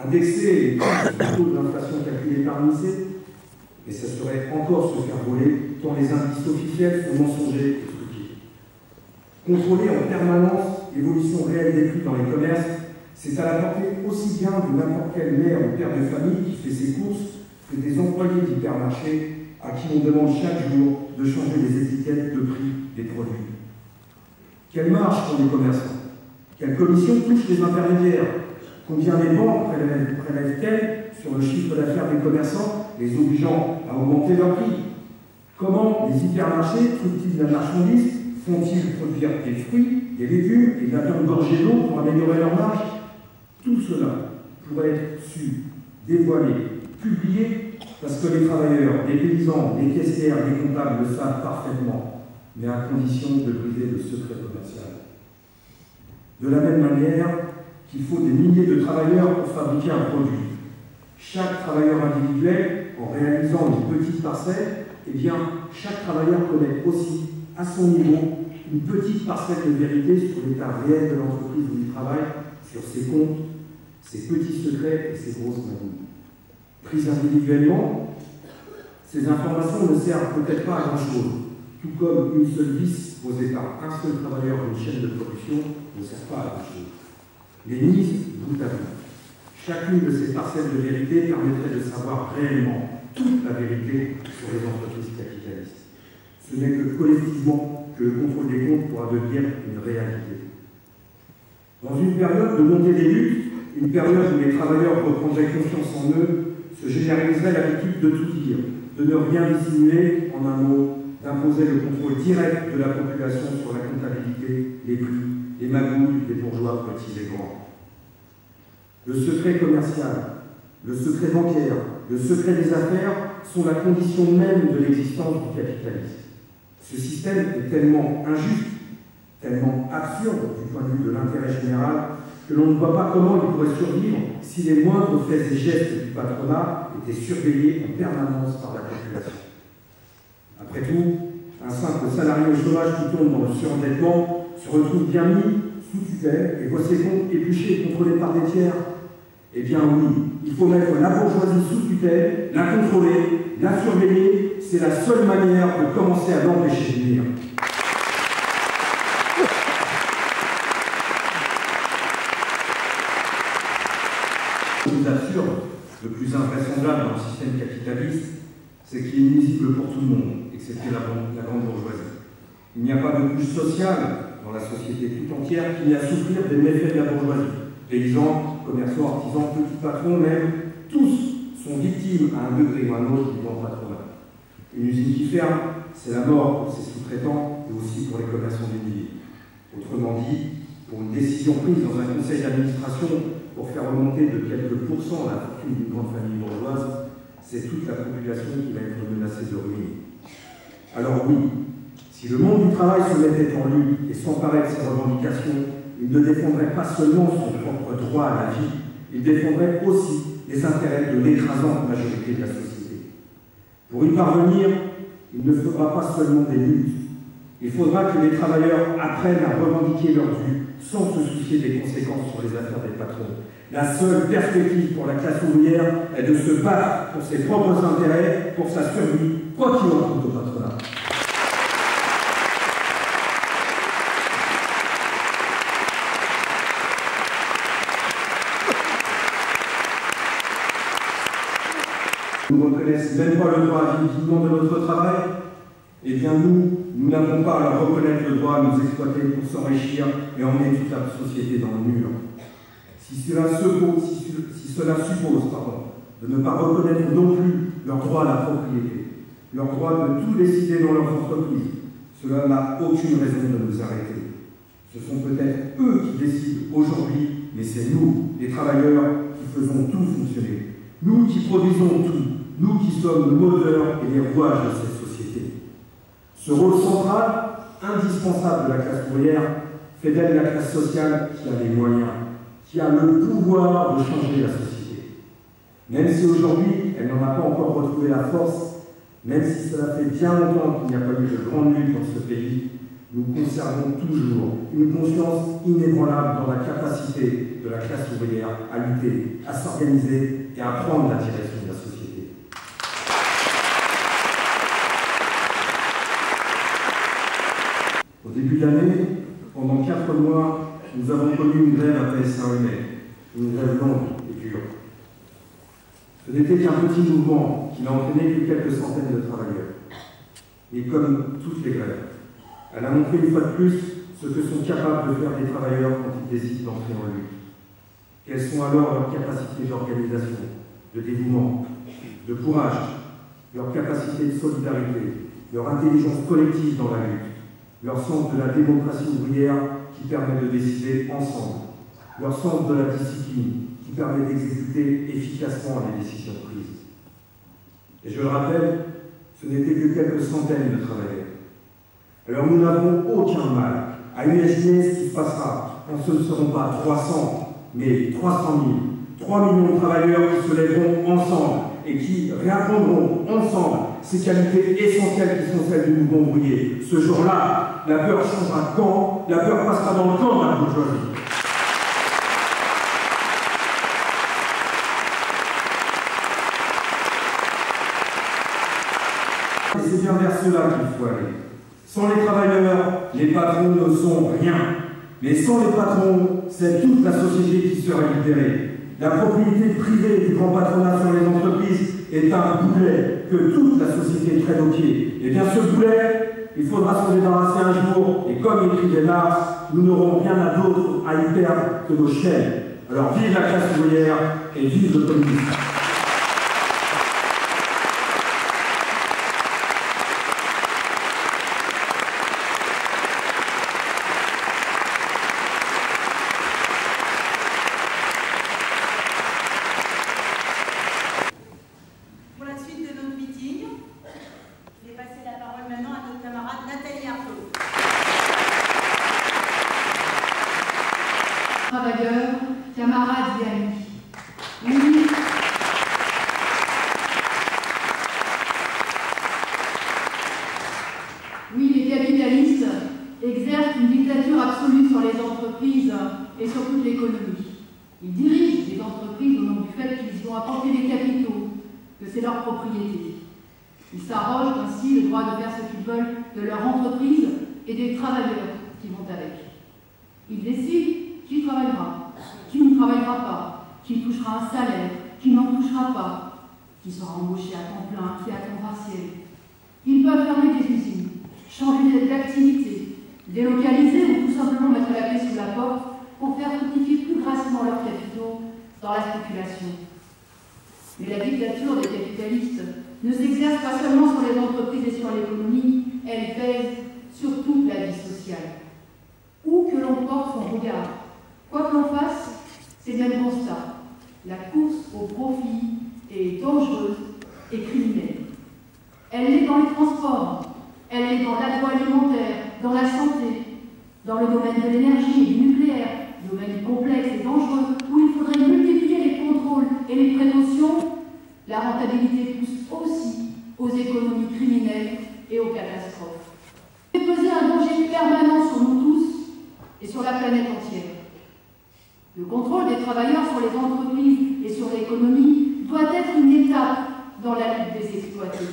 Indexer les prix sur le taux de l'inflation calculé par l'INSEE, mais ça serait encore se faire voler tant les indices officiels sont mensongers et truqués. Contrôler en permanence l'évolution réelle des prix dans les commerces, c'est à la portée aussi bien de n'importe quelle mère ou père de famille qui fait ses courses que des employés d'hypermarché à qui on demande chaque jour de changer les étiquettes de prix des produits. Quelle marge pour les commerçants? Quelle commission touche les intermédiaires? Combien les banques prélèvent-elles sur le chiffre d'affaires des commerçants, les obligeant à augmenter leurs prix? Comment les hypermarchés trouvent-ils de la marchandise? Font-ils produire des fruits, des légumes et de la viande gorgée d'eau pour améliorer leur marge? Tout cela pourrait être su, dévoilé, publié, parce que les travailleurs, les paysans, les caissières, les comptables le savent parfaitement, mais à condition de briser le secret commercial. De la même manière qu'il faut des milliers de travailleurs pour fabriquer un produit. Chaque travailleur individuel, en réalisant une petite parcelle, eh bien, chaque travailleur connaît aussi, à son niveau, une petite parcelle de vérité sur l'état réel de l'entreprise où il travaille, sur ses comptes, ses petits secrets et ses grosses magouilles. Prises individuellement, ces informations ne servent peut-être pas à grand-chose, tout comme une seule vis posée par un seul travailleur d'une chaîne de production ne sert pas à grand-chose. Les mises bout à bout. Chacune de ces parcelles de vérité permettrait de savoir réellement toute la vérité sur les entreprises capitalistes. Ce n'est que collectivement que le contrôle des comptes pourra devenir une réalité. Dans une période de montée des luttes, une période où les travailleurs reprendraient confiance en eux, se généraliserait l'habitude de tout dire, de ne rien dissimuler, en un mot, d'imposer le contrôle direct de la population sur la comptabilité, les prix, les magouilles des bourgeois petits et grands. Le secret commercial, le secret bancaire, le secret des affaires sont la condition même de l'existence du capitalisme. Ce système est tellement injuste, tellement absurde du point de vue de l'intérêt général, que l'on ne voit pas comment il pourrait survivre si les moindres faits et gestes du patronat étaient surveillés en permanence par la population. Après tout, un simple salarié au chômage qui tombe dans le surendettement se retrouve bien mis sous tutelle et voit ses comptes épluchés et contrôlés par des tiers. Eh bien oui, il faut mettre la bourgeoisie sous tutelle, la contrôler, la surveiller, c'est la seule manière de commencer à l'empêcher de venir. Le plus absurde, le plus invraisemblable dans le système capitaliste, c'est qu'il est nuisible pour tout le monde, excepté la grande bourgeoisie. Il n'y a pas de couche sociale dans la société tout entière qui n'ait à souffrir des méfaits de la bourgeoisie. Paysans, commerçants, artisans, petits patrons, même, tous sont victimes à un degré ou à un autre du grand patronat. Une usine qui ferme, c'est la mort pour ses sous-traitants et aussi pour les commerçants du milieu. Autrement dit, pour une décision prise dans un conseil d'administration pour faire remonter de quelques pourcents la fortune d'une grande famille bourgeoise, c'est toute la population qui va être menacée de ruine. Alors oui, si le monde du travail se mettait en lutte et s'emparait de ses revendications, il ne défendrait pas seulement son propre droit à la vie, il défendrait aussi les intérêts de l'écrasante majorité de la société. Pour y parvenir, il ne fera pas seulement des luttes, Il faudra que les travailleurs apprennent à revendiquer leurs dûs sans se soucier des conséquences sur les affaires des patrons. La seule perspective pour la classe ouvrière est de se battre pour ses propres intérêts, pour sa survie, quoi qu'il en coûte au patronat. Nous ne reconnaissent même pas le droit à vivre dignement de notre travail. Eh bien nous n'avons pas à leur reconnaître le droit à nous exploiter pour s'enrichir et emmener toute la société dans le mur. Si cela suppose de ne pas reconnaître non plus leur droit à la propriété, leur droit de tout décider dans leurs entreprises, cela n'a aucune raison de nous arrêter. Ce sont peut-être eux qui décident aujourd'hui, mais c'est nous, les travailleurs, qui faisons tout fonctionner. Nous qui produisons tout, nous qui sommes le moteur et les rouages de cette société. Ce rôle central, indispensable de la classe ouvrière, fait d'elle la classe sociale qui a les moyens, qui a le pouvoir de changer la société. Même si aujourd'hui, elle n'en a pas encore retrouvé la force, même si cela fait bien longtemps qu'il n'y a pas eu de grande lutte dans ce pays, nous conservons toujours une conscience inébranlable dans la capacité de la classe ouvrière à lutter, à s'organiser et à prendre la direction de la société. Au début de l'année, pendant 4 mois, nous avons connu une grève à PSA-Humet, une grève longue et dure. Ce n'était qu'un petit mouvement qui n'a entraîné que quelques centaines de travailleurs. Et comme toutes les grèves, elle a montré une fois de plus ce que sont capables de faire les travailleurs quand ils décident d'entrer en lutte. Quelles sont alors leurs capacités d'organisation, de dévouement, de courage, leur capacité de solidarité, leur intelligence collective dans la lutte, leur sens de la démocratie ouvrière qui permet de décider ensemble, leur sens de la discipline qui permet d'exécuter efficacement les décisions prises. Et je le rappelle, ce n'était que quelques centaines de travailleurs. Alors nous n'avons aucun mal à imaginer ce qui se passera quand ce ne seront pas 300, mais 300 000, 3 millions de travailleurs qui se lèveront ensemble et qui réapprendront ensemble ces qualités essentielles qui sont celles du mouvement ouvrier. Ce jour-là, la peur changera de camp, la peur passera dans le camp de la bourgeoisie. Et c'est bien vers cela qu'il faut aller. Sans les travailleurs, les patrons ne sont rien. Mais sans les patrons, c'est toute la société qui sera libérée. La propriété privée du grand patronat sur les entreprises est un boulet que toute la société traîne au pied. Et bien ce boulet, il faudra s'en débarrasser un jour. Et comme écrivait Marx, nous n'aurons rien d'autre à y perdre que nos chaînes. Alors vive la classe ouvrière et vive le communisme. Travailleurs, camarades et amis. Oui, les capitalistes exercent une dictature absolue sur les entreprises et sur toute l'économie. Ils dirigent les entreprises au nom du fait qu'ils y ont apporté des capitaux, que c'est leur propriété. Ils s'arrogent ainsi le droit de faire ce qu'ils veulent de leur entreprise et des travailleurs qui vont avec. Ils décident qui travaillera, qui ne travaillera pas, qui touchera un salaire, qui n'en touchera pas, qui sera embauché à temps plein, qui à temps partiel. Ils peuvent fermer des usines, changer d'activité, délocaliser ou tout simplement mettre la clé sous la porte pour faire fructifier plus grassement leurs capitaux dans la spéculation. Mais la dictature des capitalistes ne s'exerce pas seulement sur les entreprises et sur l'économie, elle pèse sur toute la vie sociale. Où que l'on porte son regard, quoi que l'on fasse, c'est le même constat. La course au profit est dangereuse et criminelle. Elle est dans les transports, elle est dans l'agroalimentaire, dans la santé, dans le domaine de l'énergie et du nucléaire, domaine complexe et dangereux, où il faudrait multiplier les contrôles et les précautions. La rentabilité pousse aussi aux économies criminelles et aux catastrophes. Fait peser un entière. Le contrôle des travailleurs sur les entreprises et sur l'économie doit être une étape dans la lutte des exploités.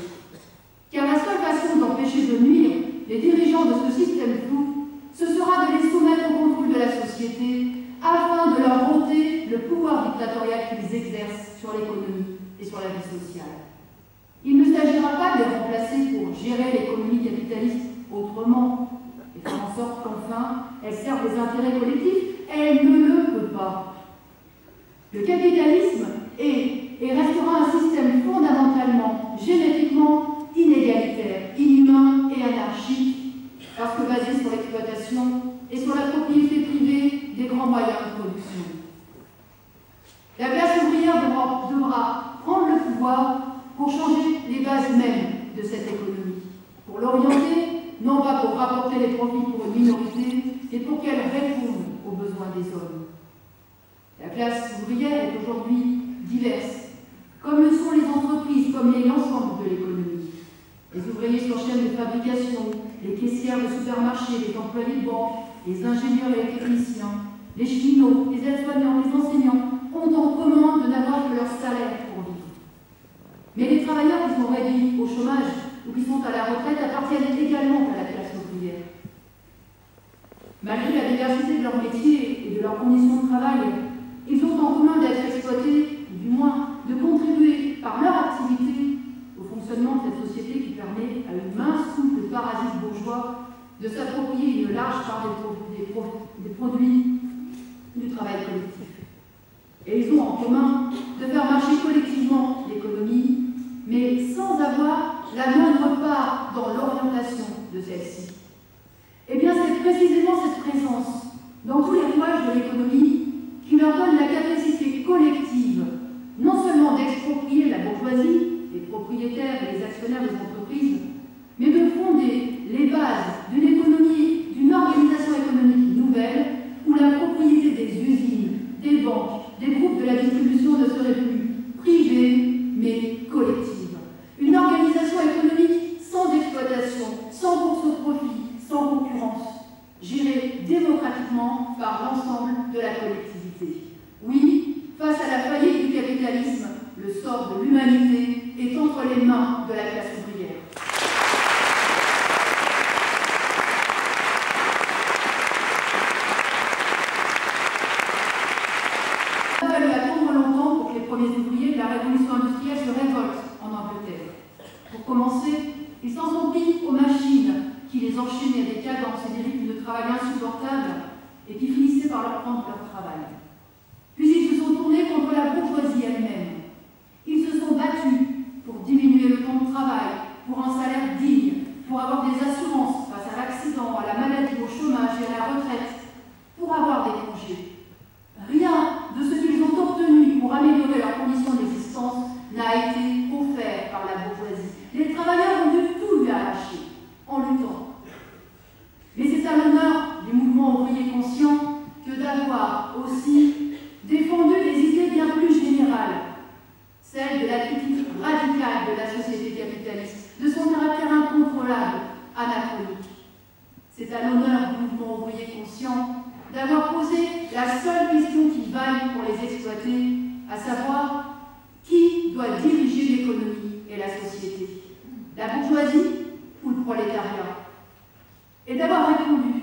Car la seule façon d'empêcher de nuire les dirigeants de ce système flou, ce sera de les soumettre au contrôle de la société afin de leur ôter le pouvoir dictatorial qu'ils exercent sur l'économie et sur la vie sociale. Il ne s'agira pas de les remplacer pour gérer l'économie capitaliste autrement et faire en sorte qu'enfin elle serve les intérêts collectifs. Elle ne le peut pas. Le capitalisme est et restera un système fondamentalement, génétiquement inégalitaire, inhumain et anarchique, parce que basé sur l'exploitation et sur la propriété privée des grands moyens de production. La classe ouvrière devra prendre le pouvoir pour changer les bases mêmes de cette économie, pour l'orienter, non pas pour rapporter les profits pour une minorité, mais pour qu'elle réponde aux besoins des hommes. La classe ouvrière est aujourd'hui diverse, comme le sont les entreprises, comme l'ensemble de l'économie. Les ouvriers sur chaîne de fabrication, les caissières de supermarchés, les employés de banque, les ingénieurs et les techniciens, les cheminots, les aides-soignants, les enseignants ont en commun de n'avoir que leur salaire pour vivre. Mais les travailleurs qui sont réduits au chômage ou qui sont à la retraite appartiennent également à la classe ouvrière. Malgré la diversité de leur métier et de leurs conditions de travail, ils ont en commun d'être exploités, ou du moins de contribuer par leur activité au fonctionnement de cette société qui permet à une mince couple de parasites bourgeois de s'approprier une large part des produits du travail collectif. Et ils ont en commun de faire marcher collectivement l'économie, mais sans avoir la moindre part dans l'orientation de celle-ci. Eh bien, c'est précisément cette présence dans tous les rouages de l'économie qui leur donne la capacité collective, non seulement d'exproprier la bourgeoisie, les propriétaires et les actionnaires des entreprises, mais de fonder les bases d'une économie, d'une organisation économique nouvelle, où la propriété des usines, des banques, des groupes de la distribution ne serait plus privée, mais collective. Une organisation économique sans exploitation, sans course au profit, sans concurrence, gérée démocratiquement par l'ensemble de la collectivité. Oui, face à la faillite du capitalisme, le sort de l'humanité est entre les mains de la classe ouvrière. Il a fallu attendre longtemps pour que les premiers ouvriers de la révolution industrielle se révoltent en Angleterre. Pour commencer, ils s'en sont pris aux machines qui les enchaînaient à des cadences et des rythmes de travail insupportables et qui finissaient par leur prendre leur travail. Puis ils se sont tournés contre la bourgeoisie elle-même. Ils se sont battus pour diminuer le temps de travail, pour un salaire digne, pour avoir des assurances face à l'accident, à la maladie, au chômage et à la retraite, pour avoir des congés. Rien de ce qu'ils ont obtenu pour améliorer leurs conditions d'existence n'a été offert par la bourgeoisie. Les travailleurs ont dû tout lui arracher, en luttant. Mais c'est à l'honneur du mouvement ouvrier conscient que d'avoir aussi défendu des idées bien plus générales, celles de la critique radicale de la société capitaliste, de son caractère incontrôlable, anachronique. C'est à l'honneur du mouvement ouvrier conscient d'avoir posé la seule question qui vaille pour les exploiter, à savoir qui doit diriger l'économie et la société, la bourgeoisie ou le prolétariat, et d'avoir répondu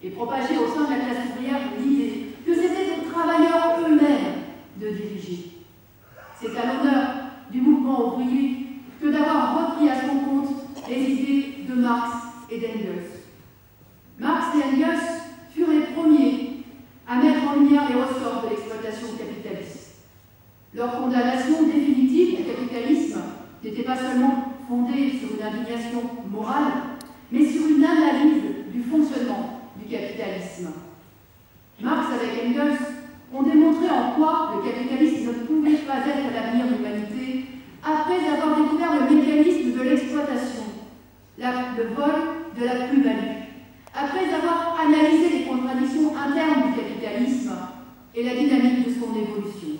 et propagé au sein de la classe ouvrière l'idée que c'était aux travailleurs eux-mêmes de diriger. C'est à l'honneur du mouvement ouvrier que d'avoir repris à son compte les idées de Marx et d'Engels. Marx et Engels furent les premiers à mettre en lumière les ressorts de l'exploitation capitaliste. Leur condamnation définitive du capitalisme n'était pas seulement fondée sur une indignation morale, mais sur une analyse du fonctionnement du capitalisme. Marx avec Engels ont démontré en quoi le capitalisme ne pouvait pas être l'avenir de l'humanité après avoir découvert le mécanisme de l'exploitation, le vol de la plus-value, après avoir analysé les contradictions internes du capitalisme et la dynamique de son évolution.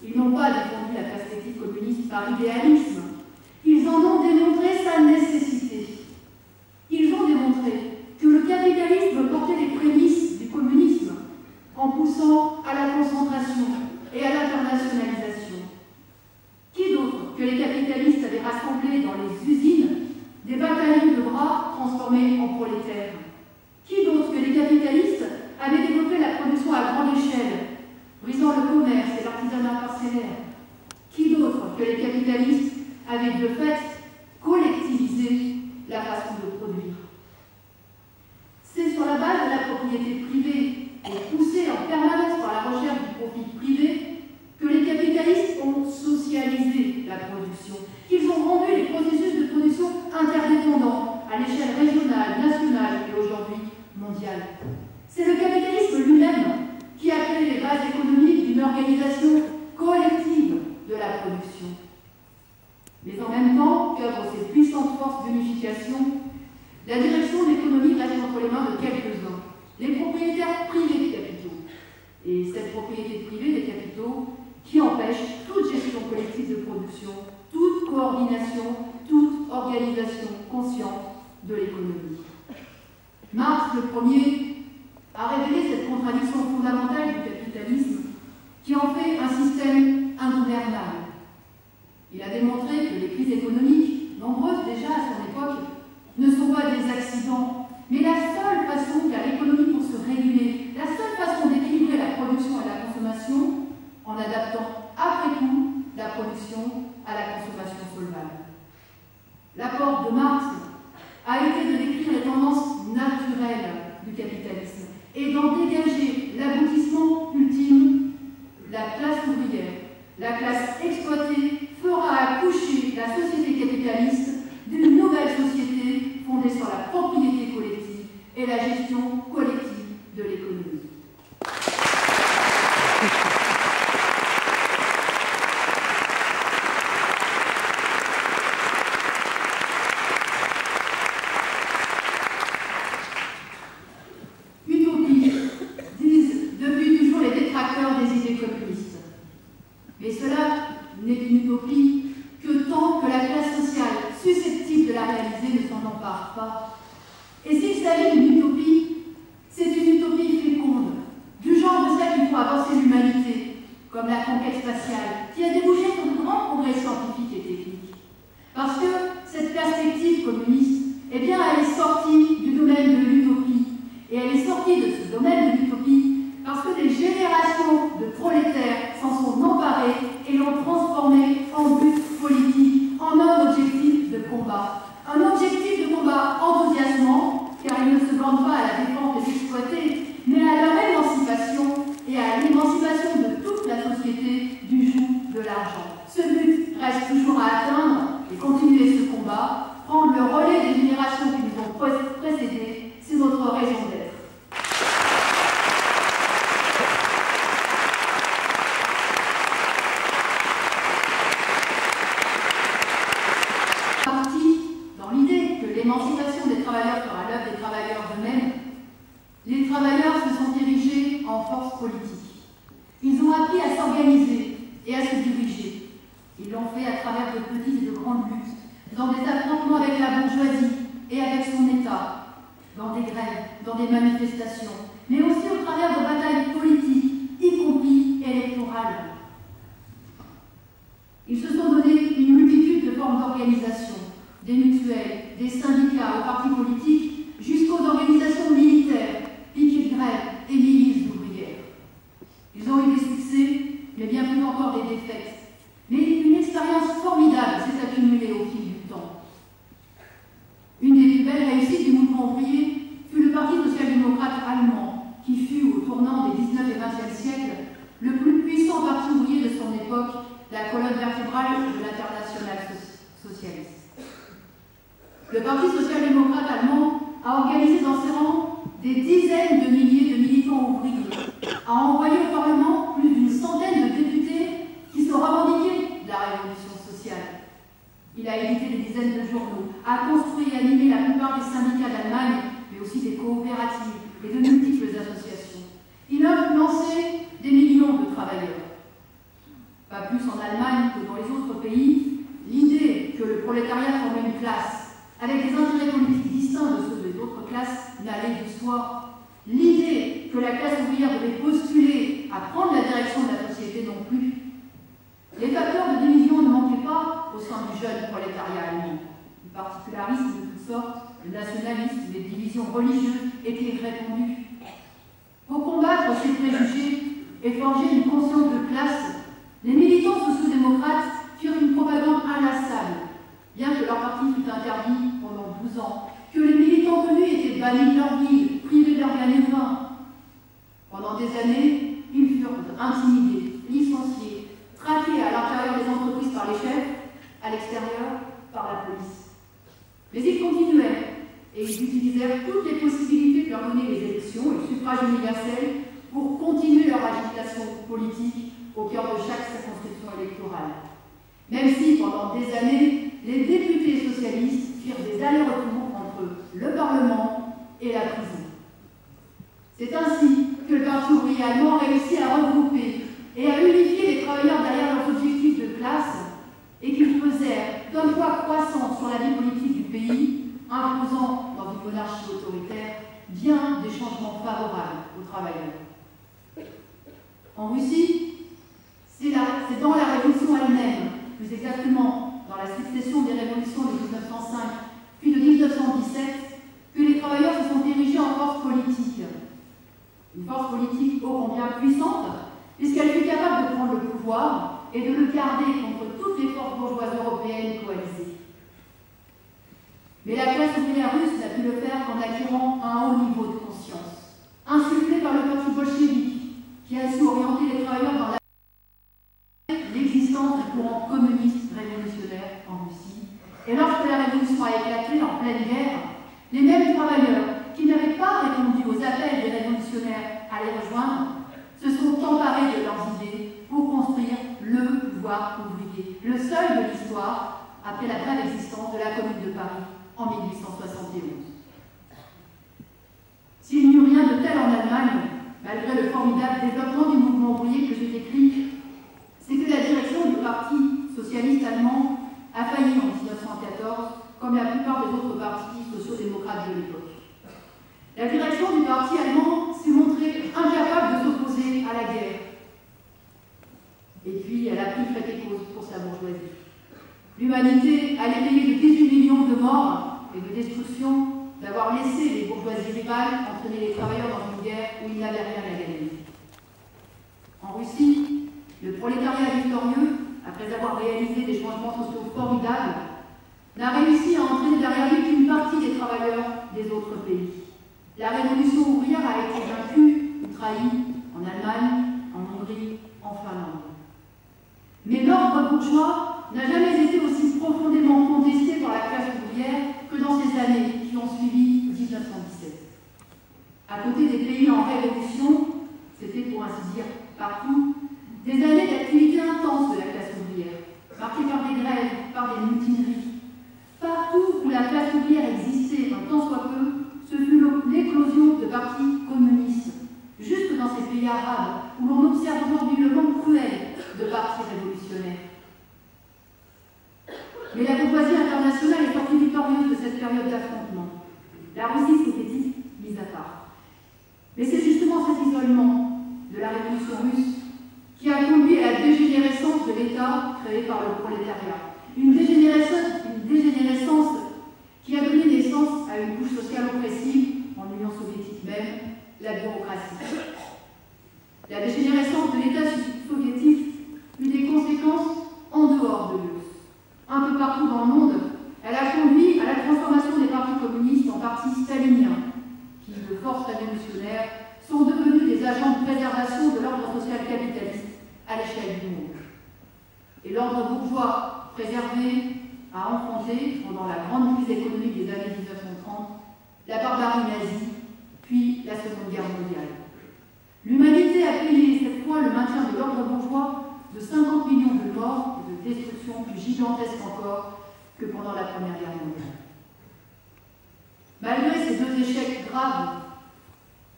Ils n'ont pas défendu la perspective communiste par idéalisme, ils en ont démontré sa nécessité. Ils ont démontré que le capitalisme portait les prémices du communisme à grande échelle, brisant le commerce et l'artisanat parcellaire. Qui d'autre que les capitalistes avaient de fait collectivisé la façon de produire? C'est sur la base de la propriété privée et poussée en permanence par la recherche du profit privé que les capitalistes ont socialisé la production, qu'ils ont rendu les processus de production interdépendants à l'échelle régionale, nationale et aujourd'hui mondiale. C'est le capitalisme lui-même qui a créé les bases économiques d'une organisation collective de la production. Mais en même temps qu'œuvrent ces puissantes forces d'unification, la direction de l'économie reste entre les mains de quelques-uns, les propriétaires privés des capitaux. Et cette propriété privée des capitaux qui empêche toute gestion collective de production, toute coordination, toute organisation consciente de l'économie. Marx, le premier, a révélé cette contradiction fondamentale du capitalisme qui en fait un système ingouvernable. Il a démontré que les crises économiques, nombreuses déjà à son époque, ne sont pas des accidents, mais la seule façon qu'a l'économie pour se réguler, la seule façon d'équilibrer la production et la consommation, en adaptant après coup la production à la consommation solvable. L'apport de Marx a été de décrire les tendances naturelles du capitalisme et d'en dégager l'aboutissement ultime. La classe ouvrière, la classe exploitée fera accoucher la société capitaliste d'une nouvelle société fondée sur la propriété collective et la gestion collective de l'économie. Utopie, disent depuis toujours les détracteurs des idées communistes. Mais cela n'est qu'une utopie que tant que la classe sociale susceptible de la réaliser ne s'en empare pas. Et s'il s'agit d'une utopie, c'est une utopie féconde, du genre de celle qui pourra avancer l'humanité, comme la conquête spatiale, qui a débouché sur de grands progrès scientifiques et techniques. Parce que cette perspective communiste, eh bien, elle est sortie du domaine de l'utopie. Et elle est sortie de ce domaine de l'utopie parce que des générations de prolétaires s'en sont emparés et l'ont transformé en but politique, en un objectif de combat. Un objectif de combat enthousiasmant, car il ne se borne pas à la défense des exploités, mais à leur émancipation et à l'émancipation de toute la société du joug de l'argent. Ce but reste toujours à atteindre et continuer ce combat, prendre le relais des générations qui nous ont précédés, c'est notre raison d'être. L'émancipation des travailleurs fera l'œuvre des travailleurs eux-mêmes. Les travailleurs se sont dirigés en force politique. Ils ont appris à s'organiser et à se diriger. Ils l'ont fait à travers de petites et de grandes luttes, dans des affrontements avec la bourgeoisie et avec son État, dans des grèves, dans des manifestations, mais aussi au travers de batailles politiques, y compris électorales. Ils se sont donné une multitude de formes d'organisation, des mutuelles, des syndicats aux partis politiques, jusqu'aux organisations militaires, piquets de grève et milices ouvrières. Ils ont eu des succès, mais bien plus encore des défaites. Mais une expérience formidable s'est accumulée au fil du temps. Une des plus belles réussites du mouvement ouvrier fut le Parti social-démocrate allemand, qui fut, au tournant des 19 et 20e siècles, le plus puissant parti ouvrier de son époque, la colonne vertébrale de l'internationale socialiste. Le Parti social-démocrate allemand a organisé dans ses rangs des dizaines de milliers de militants ouvriers, a envoyé au Parlement plus d'une centaine de députés qui se revendiquaient de la révolution sociale. Il a édité des dizaines de journaux, a construit et animé la plupart des syndicats d'Allemagne, mais aussi des coopératives et de multiples associations. Il a influencé des millions de travailleurs. Pas plus en Allemagne que dans les autres pays, l'idée que le prolétariat formait une classe avec des intérêts politiques distincts de ceux des autres classes n'allait de soi. L'idée que la classe ouvrière devait postuler à prendre la direction de la société non plus. Les facteurs de division ne manquaient pas au sein du jeune prolétariat allemand. Le particularisme de toutes sortes, le nationalisme, les divisions religieuses étaient répandues. Pour combattre de ces préjugés et forger une conscience de classe, les militants sociaux-démocrates firent une propagande inlassable, bien que leur parti fût interdit pendant 12 ans, que les militants venus étaient bannis de leur ville, privés de leur gagne-pain. Pendant des années, ils furent intimidés, licenciés, traqués à l'intérieur des entreprises par les chefs, à l'extérieur par la police. Mais ils continuaient et ils utilisèrent toutes les possibilités que leur donnaient les élections et le suffrage universel pour continuer leur agitation politique au cœur de chaque circonscription électorale. Même si, pendant des années, les députés socialistes firent des allers-retours entre le Parlement et la prison. C'est ainsi que le Parti ouvrier allemand réussit à regrouper et à unifier les travailleurs derrière leurs objectifs de classe et qu'ils pesèrent d'un poids croissant sur la vie politique du pays, imposant dans une monarchie autoritaire bien des changements favorables aux travailleurs. En Russie, c'est dans la révolution elle-même, plus exactement dans la succession des révolutions de 1905 puis de 1917, que les travailleurs se sont érigés en force politique. Une force politique ô combien puissante, puisqu'elle fut capable de prendre le pouvoir et de le garder contre toutes les forces bourgeoises européennes coalisées. Mais la classe ouvrière russe n'a pu le faire qu'en acquérant un haut niveau de conscience, insufflé par le parti bolchevique, qui a su orienter les travailleurs dans l'existence du courant communiste révolutionnaire en Russie. Et lorsque la révolution a éclaté en pleine guerre, les mêmes travailleurs qui n'avaient pas répondu aux appels des révolutionnaires à les rejoindre se sont emparés de leurs idées pour construire le pouvoir ouvrier, le seul de l'histoire après la brève existence de la Commune de Paris en 1871. S'il n'y eut rien de tel en Allemagne, malgré le formidable développement du mouvement ouvrier que j'ai décrit, c'est que la direction du Parti socialiste allemand a failli en 1914, comme la plupart des autres partis sociaux-démocrates de l'époque. La direction du parti allemand s'est montrée incapable de s'opposer à la guerre. Et puis, elle a pris fait et cause pour sa bourgeoisie. L'humanité allait payer de 18 millions de morts et de destruction d'avoir laissé les bourgeoisies rivales entraîner les travailleurs dans une guerre où ils n'avaient rien à gagner. En Russie, le prolétariat victorieux, après avoir réalisé des changements sociaux formidables, n'a réussi à entraîner derrière lui qu'une partie des travailleurs des autres pays. La révolution ouvrière a été vaincue ou trahie en Allemagne, en Hongrie, en Finlande. Mais l'ordre bourgeois n'a jamais été aussi profondément contesté par la classe ouvrière que dans ces années qui ont suivi 1917. À côté des pays en révolution, c'était pour ainsi dire partout, des années d'activité intense de la classe ouvrière, marquées par des grèves, par des mutineries. Partout où la classe ouvrière existait un tant soit peu, ce fut l'éclosion de partis communistes, jusque dans ces pays arabes où l'on observe aujourd'hui le manque cruel de partis révolutionnaires. Mais la bourgeoisie internationale est sortie victorieuse de cette période d'affrontement, la Russie soviétique mise à part. Mais c'est justement cet isolement de la révolution russe qui a conduit à la dégénérescence de l'État créé par le prolétariat. Une dégénérescence qui a donné naissance à une couche sociale oppressive, en Union soviétique même, la bureaucratie. La dégénérescence de l'État soviétique eut des conséquences en dehors de l'URSS. Un peu partout dans le monde, elle a conduit à la transformation des partis communistes en partis staliniens, qui, de force révolutionnaire, sont devenus des agents de préservation de l'ordre social capitaliste à l'échelle du monde. Et l'ordre bourgeois préservé a enfanté, pendant la grande crise économique des années 1930, la barbarie nazie, puis la Seconde Guerre mondiale. L'humanité a payé cette fois le maintien de l'ordre bourgeois de 50 millions de morts et de destructions plus gigantesques encore que pendant la Première Guerre mondiale. Malgré ces deux échecs graves,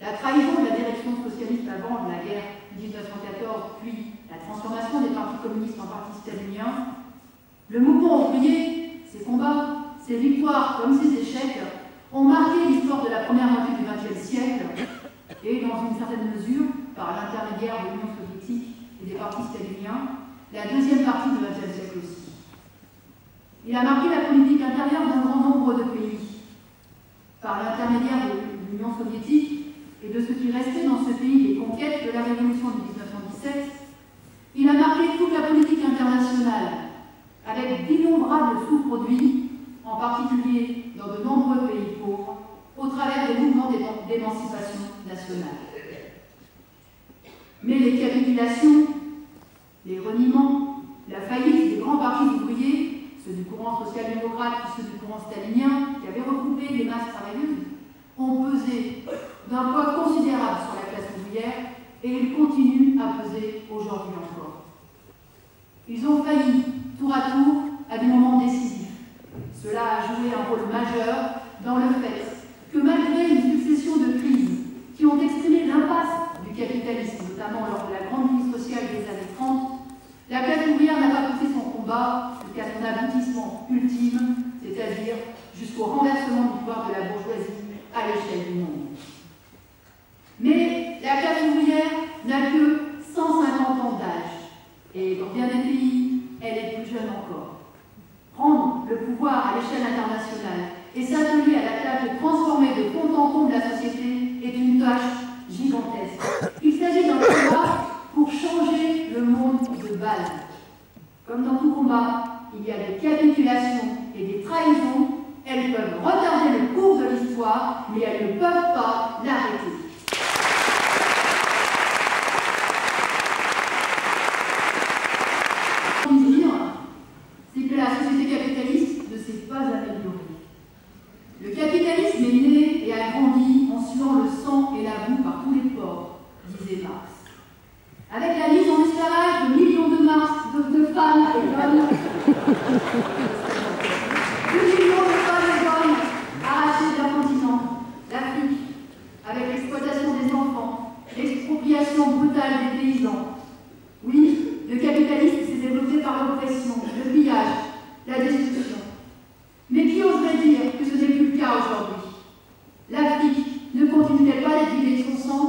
la trahison de la direction socialiste avant la guerre 1914, puis la transformation des partis communistes en partis staliniens, le mouvement ouvrier, ses combats, ses victoires comme ses échecs ont marqué l'histoire de la première moitié du XXe siècle et, dans une certaine mesure, par l'intermédiaire de l'Union soviétique et des partis staliniens, la deuxième partie du XXe siècle aussi. Il a marqué la politique intérieure d'un grand nombre de pays, par l'intermédiaire de l'Union soviétique et de ce qui restait dans ce pays des conquêtes 1917, il a marqué toute la politique internationale, avec d'innombrables sous-produits, en particulier dans de nombreux pays pauvres, au travers des mouvements d'émancipation nationale. Mais les capitulations, les reniements, la faillite des grands partis ouvriers, ceux du courant social-démocrate et ceux du courant stalinien, qui avaient regroupé les masses travailleuses, ont pesé d'un poids considérable sur la classe ouvrière et ils continuent à peser aujourd'hui encore. Ils ont failli, tour à tour, à des moments décisifs. Cela a joué un rôle majeur dans le fait que malgré une succession de crises qui ont exprimé l'impasse du capitalisme, notamment lors de la grande crise sociale des années 30, la classe ouvrière n'a pas poussé son combat jusqu'à son aboutissement ultime, c'est-à-dire jusqu'au renversement du pouvoir de la bourgeoisie à l'échelle du monde. Mais la classe ouvrière n'a que 150 ans d'âge, et dans bien des pays, elle est plus jeune encore. Prendre le pouvoir à l'échelle internationale et s'atteler à la tâche de transformer de fond en comble la société est une tâche gigantesque. Il s'agit d'un combat pour changer le monde de base. Comme dans tout combat, il y a des capitulations et des trahisons. Elles peuvent retarder le cours de l'histoire, mais elles ne peuvent pas l'arrêter. Ce qu'on peut dire, c'est que la société capitaliste ne s'est pas améliorée. Le capitalisme est né et a grandi en suant le sang et la boue par tous les pores, disait Marx. Avec la mise en esclavage de millions de femmes et d'hommes, arrachés d'un continent, l'Afrique, avec l'exploitation des enfants, l'expropriation brutale des paysans. Oui, le capitalisme s'est développé par l'oppression, le pillage, la destruction. Mais qui oserait dire que ce n'est plus le cas aujourd'hui? L'Afrique ne continue-t-elle pas d'être vidée de son sang?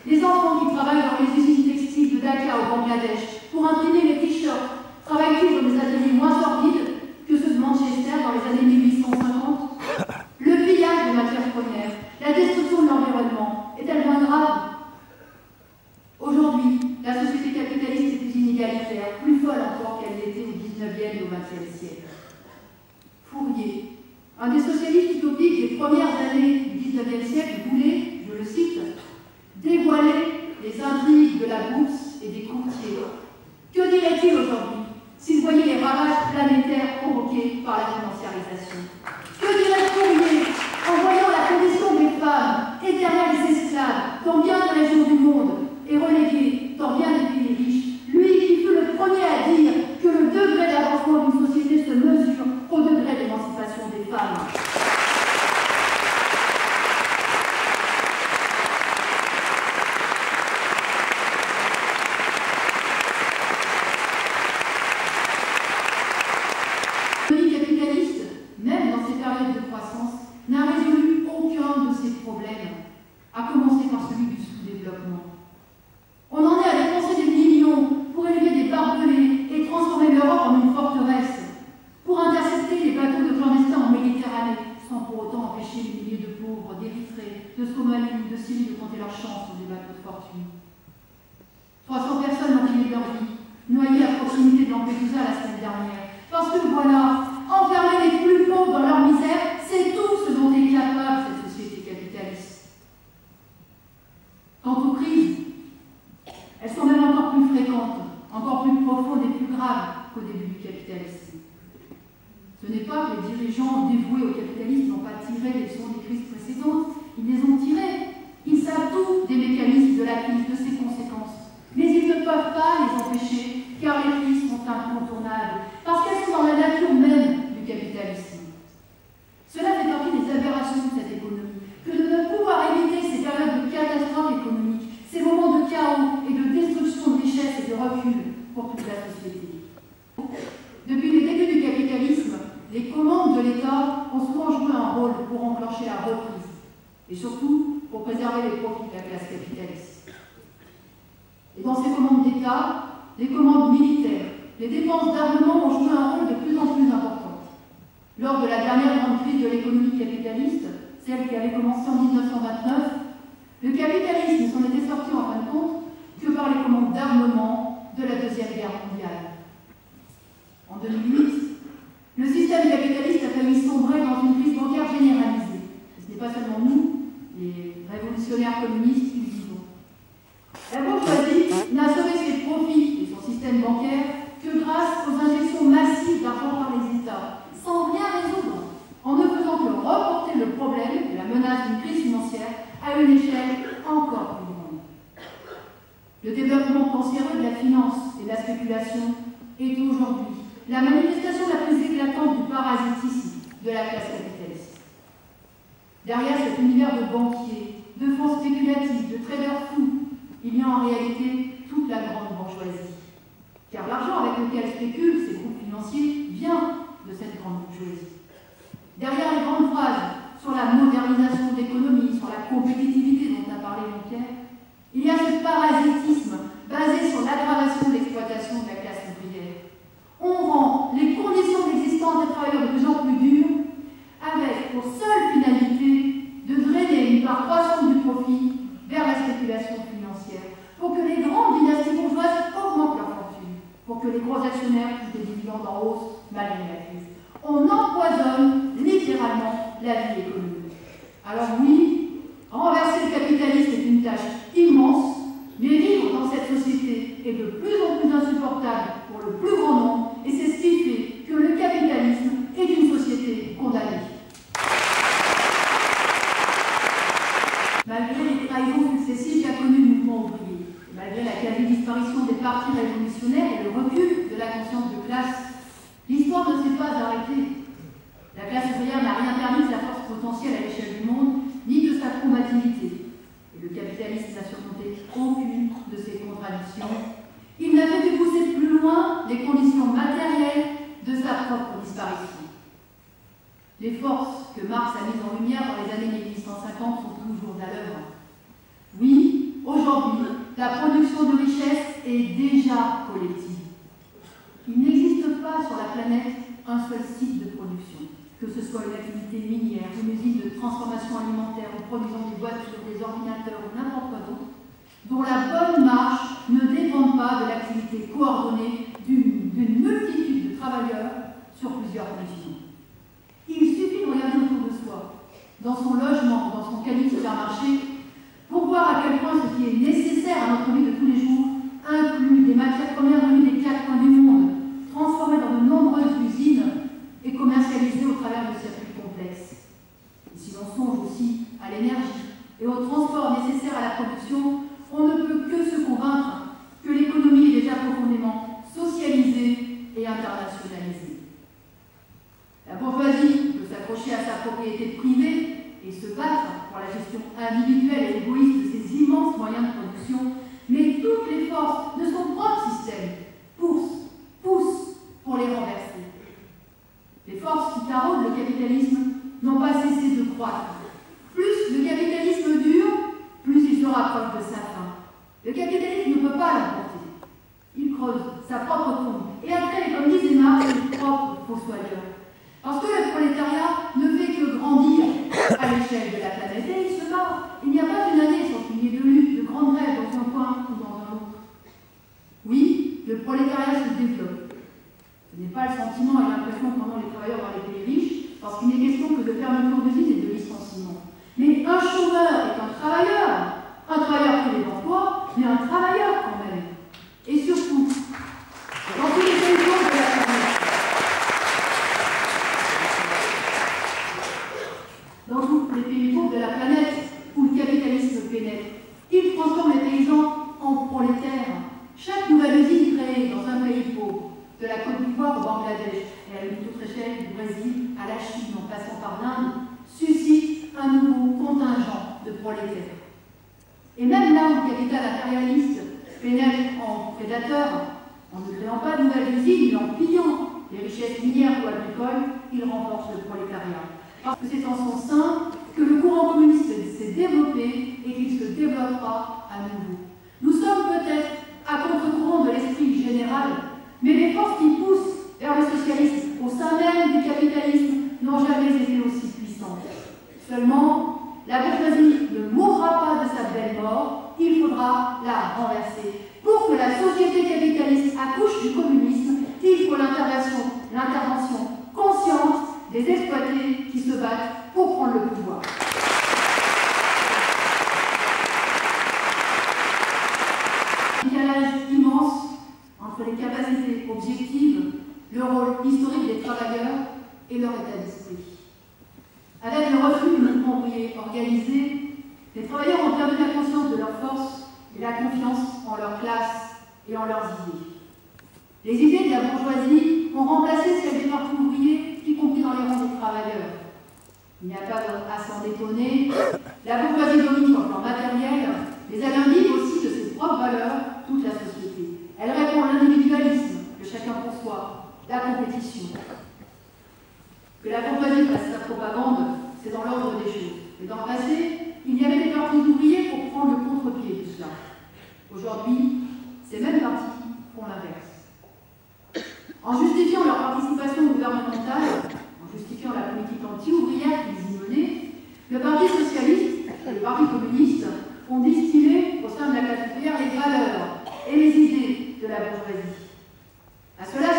Les enfants qui travaillent dans les usines textiles de Dhaka au Bangladesh pour imprimer les t-shirts travaillent-ils dans des ateliers moins sordides que ceux de Manchester dans les années 1850? Le pillage de matières premières, la destruction de l'environnement est-elle moins grave? Aujourd'hui, la société capitaliste est plus inégalitaire, plus folle encore qu'elle l'était au XIXe et au XXe siècle. Fourier, un des socialistes utopiques des premières années du XIXe siècle, voulait, je le cite, dévoiler les intrigues de la bourse et des courtiers. Que dirait-il aujourd'hui s'il voyait les ravages planétaires provoqués par la financiarisation? Que dirait Fourier en voyant la condition des femmes, éternelles esclaves, dans bien des régions du monde, et reléguées dans bien des pays riches, lui qui fut le premier à dire que le degré d'avancement d'une société se mesure au degré d'émancipation des femmes. L'économie capitaliste, même dans ces périodes de croissance, n'a résolu aucun de ces problèmes, à commencer par celui du sous-développement. On en est à dépenser des millions pour élever des barbelés et transformer l'Europe en une forteresse, pour intercepter les bateaux de clandestins en Méditerranée, sans pour autant empêcher les milliers de pauvres d'Érythrée, de Somalie, de Syrie de tenter leur chance sur des bateaux de fortune. 300 personnes ont fini leur vie, noyées à proximité de Lampedusa la semaine dernière. Parce que voilà, enfermer les plus pauvres dans leur misère, c'est tout ce dont est capable cette société capitaliste. Quant aux crises, elles sont même encore plus fréquentes, encore plus profondes et plus graves qu'au début du capitalisme. Ce n'est pas que les dirigeants dévoués au capitalisme n'ont pas tiré les leçons des crises précédentes, ils les ont tirées. Ils savent tout des mécanismes de la crise, de ses conséquences. Mais ils ne peuvent pas les empêcher, car les crises sont incontournables, parce qu'elles sont dans la nature même du capitalisme. Cela fait partie des aberrations de cette économie, que de ne pouvoir éviter ces périodes de catastrophe économique, ces moments de chaos et de destruction de richesses et de recul pour toute la société. Depuis le début du capitalisme, les commandes de l'État ont souvent joué un rôle pour enclencher la reprise, et surtout pour préserver les profits de la classe capitaliste. Et dans ces commandes d'État, les commandes militaires, les dépenses d'armement ont joué un rôle de plus en plus important. Lors de la dernière grande crise de l'économie capitaliste, celle qui avait commencé en 1929, le capitalisme s'en était sorti en fin de compte que par les commandes d'armement système bancaire que grâce aux injections massives d'argent par les États, sans rien résoudre, en ne faisant que reporter le problème de la menace d'une crise financière à une échelle encore plus grande. Le développement cancéreux de la finance et de la spéculation est aujourd'hui la manifestation la plus éclatante du parasitisme de la classe capitaliste. Derrière cet univers de banquiers, de fonds spéculatifs, de traders fous, il y a en réalité toute la grande bourgeoisie. Car l'argent avec lequel spéculent ces groupes financiers vient de cette grande bourgeoisie. Derrière les grandes phrases sur la modernisation de l'économie, sur la compétitivité dont a parlé Jean-Pierre, il y a ce parasitisme basé sur l'aggravation de l'exploitation de la classe ouvrière. On rend les conditions d'existence des travailleurs de plus en plus dures, avec pour seule finalité de drainer une part croissante du profit vers la spéculation financière, pour que les grandes dynasties bourgeoises augmentent leur fortune, pour que les gros actionnaires touchent des dividendes en hausse malgré la crise. On empoisonne littéralement la vie économique. Alors oui, renverser le capitalisme est une tâche immense, mais vivre dans cette société est de plus en plus insupportable pour le plus grand nombre, et c'est ce qui fait que le capitalisme est une société condamnée. Malgré les trahisons successives qu'a connu le mouvement ouvrier, malgré la quasi-disparition des partis révolutionnaires et le recul de la conscience de classe, l'histoire ne s'est pas arrêtée. La classe ouvrière n'a rien perdu de sa force potentielle à l'échelle du monde, ni de sa combativité. Et le capitalisme n'a surmonté aucune de ces contradictions. Il n'a fait que pousser plus loin les conditions matérielles de sa propre disparition. Les forces que Marx a mises en lumière dans les années 1850 sont toujours à l'œuvre. Oui, aujourd'hui, la production de richesse est déjà collective. Il n'existe pas sur la planète un seul site de production, que ce soit une activité minière, une usine de transformation alimentaire ou produisant des voitures, des ordinateurs ou n'importe quoi d'autre, dont la bonne marche ne dépend pas de l'activité coordonnée d'une multitude de travailleurs sur plusieurs continents. Il suffit de regarder autour de soi, dans son logement, dans son caddie de supermarché, pour voir à quel point ce qui est nécessaire à notre vie de tous les jours inclut des matières premières venues des quatre coins du monde, transformées dans de nombreuses usines et commercialisées au travers de circuits complexes. Et si l'on songe aussi à l'énergie et au transport nécessaire à la production, on ne peut que se convaincre que l'économie est déjà profondément socialisée et internationalisée. La bourgeoisie peut s'accrocher à sa propriété privée et se battre pour la gestion individuelle et égoïste de ces immenses moyens de production, mais toutes les forces de son propre système poussent pour les renverser. Les forces qui taraudent le capitalisme n'ont pas cessé de croître. Plus le capitalisme dure, plus il se rapproche de sa fin. Le capitalisme ne peut pas l'emporter. Il creuse sa propre tombe. Et après, comme disait Marx, ses propres fossoyeurs. Parce que le prolétariat ne fait que grandir à l'échelle de la planète. Et il se bat. Il n'y a pas une année sans qu'il y ait de lutte, de grandes grèves dans un coin ou dans un autre. Oui, le prolétariat se développe. Ce n'est pas le sentiment et l'impression qu'en ont les travailleurs dans les pays riches, parce qu'il n'est question que de fermeture d'usines et de licenciement. Mais un chômeur est un travailleur privé d'emploi, mais un travailleur quand même. Et surtout, dans tous les pays pauvres de la planète, où le capitalisme pénètre, il transforme les paysans en prolétaires. Chaque nouvelle usine créée dans un pays pauvre, de la Côte d'Ivoire au Bangladesh et à une toute échelle du Brésil à la Chine en passant par l'Inde, suscite un nouveau contingent de prolétaires. Et même là où le capital impérialiste pénètre en prédateur, en ne créant pas de nouvelles usines, mais en pillant les richesses minières ou agricoles, il renforce le prolétariat. Parce que c'est en son sein que le courant communiste s'est développé et qu'il se développera à nouveau. Nous sommes peut-être à contre-courant de l'esprit général, mais les forces qui poussent vers le socialisme au sein même du capitalisme n'ont jamais été aussi puissantes. Seulement, la bourgeoisie ne mourra pas de sa belle mort, il faudra la renverser. Pour que la société capitaliste accouche du communisme, il faut l'intervention consciente des exploités qui se battent pour prendre le pouvoir. Un décalage immense entre les capacités le rôle historique des travailleurs et leur état d'esprit. Avec le refus du mouvement ouvrier organisé, les travailleurs ont perdu la conscience de leur force et la confiance en leur classe et en leurs idées. Les idées de la bourgeoisie ont remplacé celles des partis ouvriers, y compris dans les rangs des travailleurs. Il n'y a pas à s'en étonner, la bourgeoisie domine sur le plan matériel, mais elle imbibe aussi de ses propres valeurs toute la société. Elle répond à l'individualisme, le chacun pour soi, la compétition. Que la bourgeoisie fasse sa propagande, c'est dans l'ordre des choses. Mais dans le passé, il y avait des partis ouvriers pour prendre le contre-pied de cela. Aujourd'hui, ces mêmes partis font l'inverse. En justifiant leur participation gouvernementale, en justifiant la politique anti-ouvrière qu'ils y menaient, le Parti socialiste et le Parti communiste ont distillé au sein de la classe ouvrière les valeurs et les idées de la bourgeoisie. À cela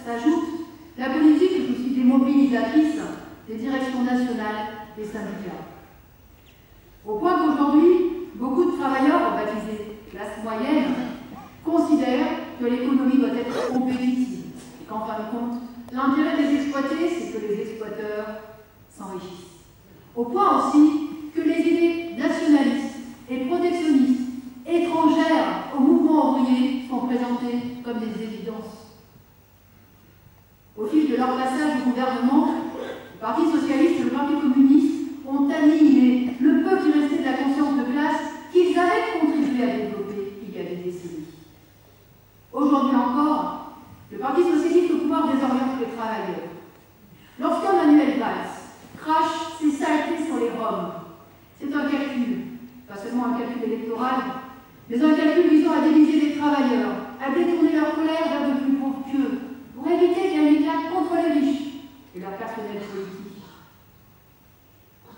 s'ajoute la politique tout aussi démobilisatrice des directions nationales des syndicats. Au point qu'aujourd'hui, beaucoup de travailleurs, baptisés classe moyenne, considèrent que l'économie doit être compétitive et qu'en fin de compte, l'intérêt des exploités, c'est que les exploiteurs s'enrichissent. Au point aussi que les idées nationalistes et protectionnistes, étrangères au mouvement ouvrier, sont présentées comme des évidences. Au fil de leur passage au gouvernement, le Parti socialiste et le Parti communiste ont annihilé le peu qui restait de la conscience de classe qu'ils avaient contribué à développer il y a des décennies. Aujourd'hui encore, le Parti socialiste au pouvoir désoriente les travailleurs. Lorsqu'un Manuel Valls crache ses saletés sur les Roms, c'est un calcul, pas seulement un calcul électoral, mais un calcul visant à diviser les travailleurs, à détourner leur colère vers de plus pauvres qu'eux, pour éviter qu'il y ait un éclat contre les riches et leur personnel politique.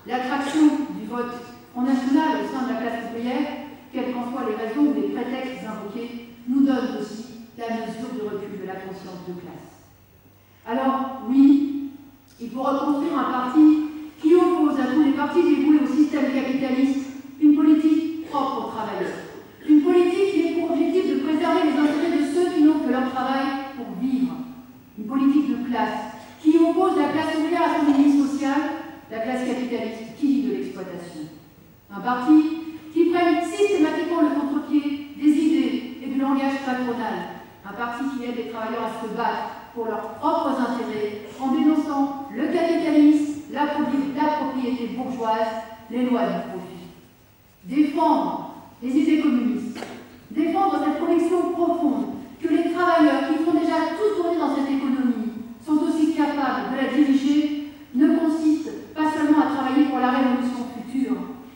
L'attraction du vote Front National au sein de la classe ouvrière, quelles qu'en soient les raisons ou les prétextes invoqués, nous donne aussi la mesure du recul de la conscience de classe. Alors, oui, il faut reconstruire un parti qui oppose à tous les partis dévoués au système capitaliste une politique propre aux travailleurs. Une politique qui ait pour objectif de préserver les intérêts de ceux qui n'ont que leur travail pour vivre. Une politique de classe qui oppose la classe ouvrière à son ennemi social, la classe capitaliste qui vit de l'exploitation. Un parti qui prenne systématiquement le contre-pied des idées et du langage patronal. Un parti qui aide les travailleurs à se battre pour leurs propres intérêts en dénonçant le capitalisme, la propriété bourgeoise, les lois du profit. Défendre les idées communistes, défendre cette conviction profonde que les travailleurs qui font déjà tout tourner dans cette économie sont aussi capables de la diriger, ne consiste pas seulement à travailler pour la révolution future,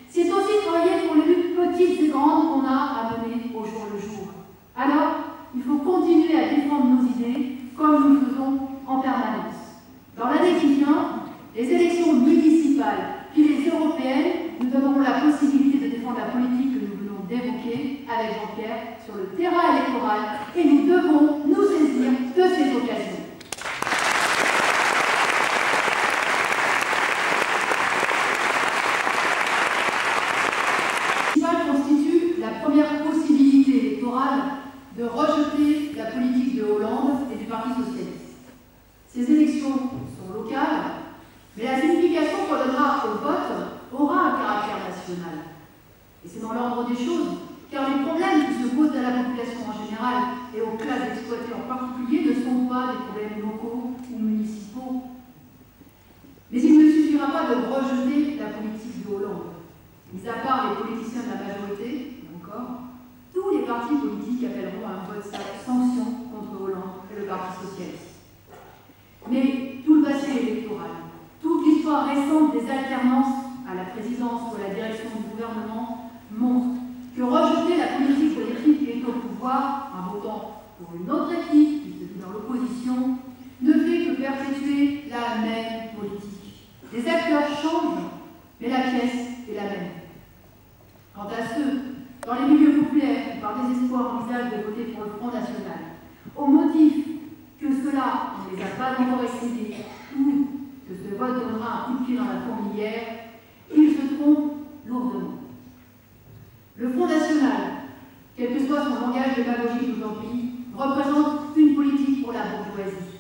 c'est aussi travailler pour les luttes petites et grandes qu'on a à mener au jour le jour. Alors, il faut continuer à défendre nos idées comme nous le faisons en permanence. Dans l'année qui vient, les élections municipales puis les européennes nous donneront la possibilité de défendre la politique que nous venons d'évoquer avec Jean-Pierre sur le terrain électoral et nous devons nous saisir de ces occasions. Constitue la première possibilité électorale de rejeter la politique de Hollande et du Parti socialiste. Ces élections sont locales, mais la signification qu'on donnera au vote aura un caractère national. Et c'est dans l'ordre des choses, car les problèmes qui se posent à la population en général et aux classes exploitées en particulier ne sont pas des problèmes locaux ou municipaux. Mais il ne suffira pas de rejeter la politique de Hollande. Mis à part les politiciens de la majorité, et encore, tous les partis politiques appelleront à un vote sanction contre Hollande et le Parti socialiste. Mais tout le passé électoral, toute l'histoire récente des alternances à la présidence ou à la direction du gouvernement montre que rejeter la politique de l'équipe qui est au pouvoir, en votant pour une autre équipe qui se dit dans l'opposition, ne fait que perpétuer la même politique. Les acteurs changent, mais la pièce est la même. Quant à ceux, dans les milieux populaires, qui par désespoir envisagent de voter pour le Front National, au motif que cela ne les a pas encore excédés, ou que ce vote donnera un coup de pied dans la fourmilière, ils se trompent lourdement. Le Front National, quel que soit son langage démagogique aujourd'hui, représente une politique pour la bourgeoisie.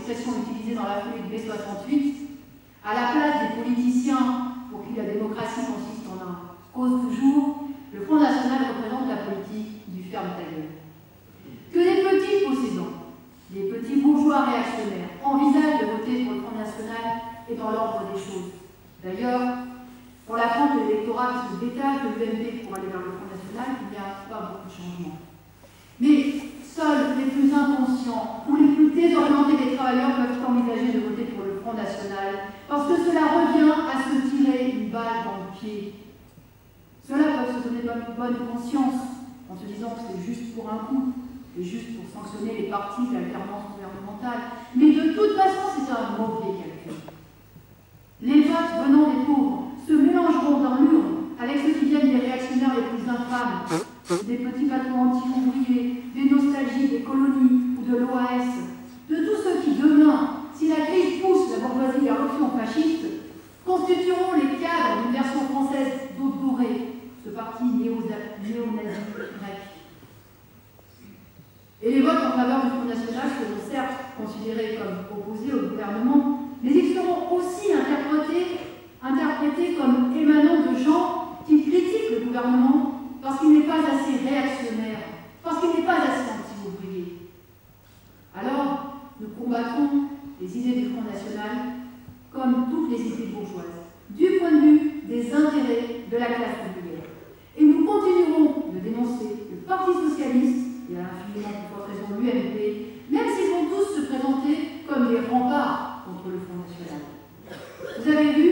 expression utilisée dans la foulée de mai 68, à la place des politiciens pour qui la démocratie consiste en un cause toujours, le Front National représente la politique du ferme ta gueule. Que les petits possédants, les petits bourgeois réactionnaires envisagent de voter pour le Front National est dans l'ordre des choses. D'ailleurs, pour la France de l'électorat qui se détache de l'UMP pour aller vers le Front National, il n'y a pas beaucoup de changements. Mais seuls les plus inconscients ou les plus désorientés des travailleurs peuvent envisager de voter pour le Front National parce que cela revient à se tirer une balle dans le pied. Cela peut se donner bonne conscience en se disant que c'est juste pour un coup, c'est juste pour sanctionner les partis de l'alternance gouvernementale. Mais de toute façon, c'est un mauvais calcul. Les votes venant des pauvres se mélangeront dans l'urne avec ceux qui viennent des réactionnaires les plus infâmes, des petits patrons anti-ouvriers, des nostalgiques des colonies ou de l'OAS, de tous ceux qui, demain, si la crise pousse la bourgeoisie vers l'option fasciste, constitueront les cadres d'une version française d'eau dorée, ce parti néo-nazi grec. Et les votes en faveur du Front National seront certes considérés comme opposés au gouvernement, mais ils seront aussi interprétés comme émanant de gens qui critiquent le gouvernement parce qu'il n'est pas assez réactionnaire, parce qu'il n'est pas assez anti-ouvrier. Alors, nous combattrons les idées du Front National comme toutes les idées bourgeoises, du point de vue des intérêts de la classe ouvrière. Et nous continuerons de dénoncer le Parti socialiste et à l'infiniment plus forte raison l'UMP, même s'ils vont tous se présenter comme des remparts contre le Front National. Vous avez vu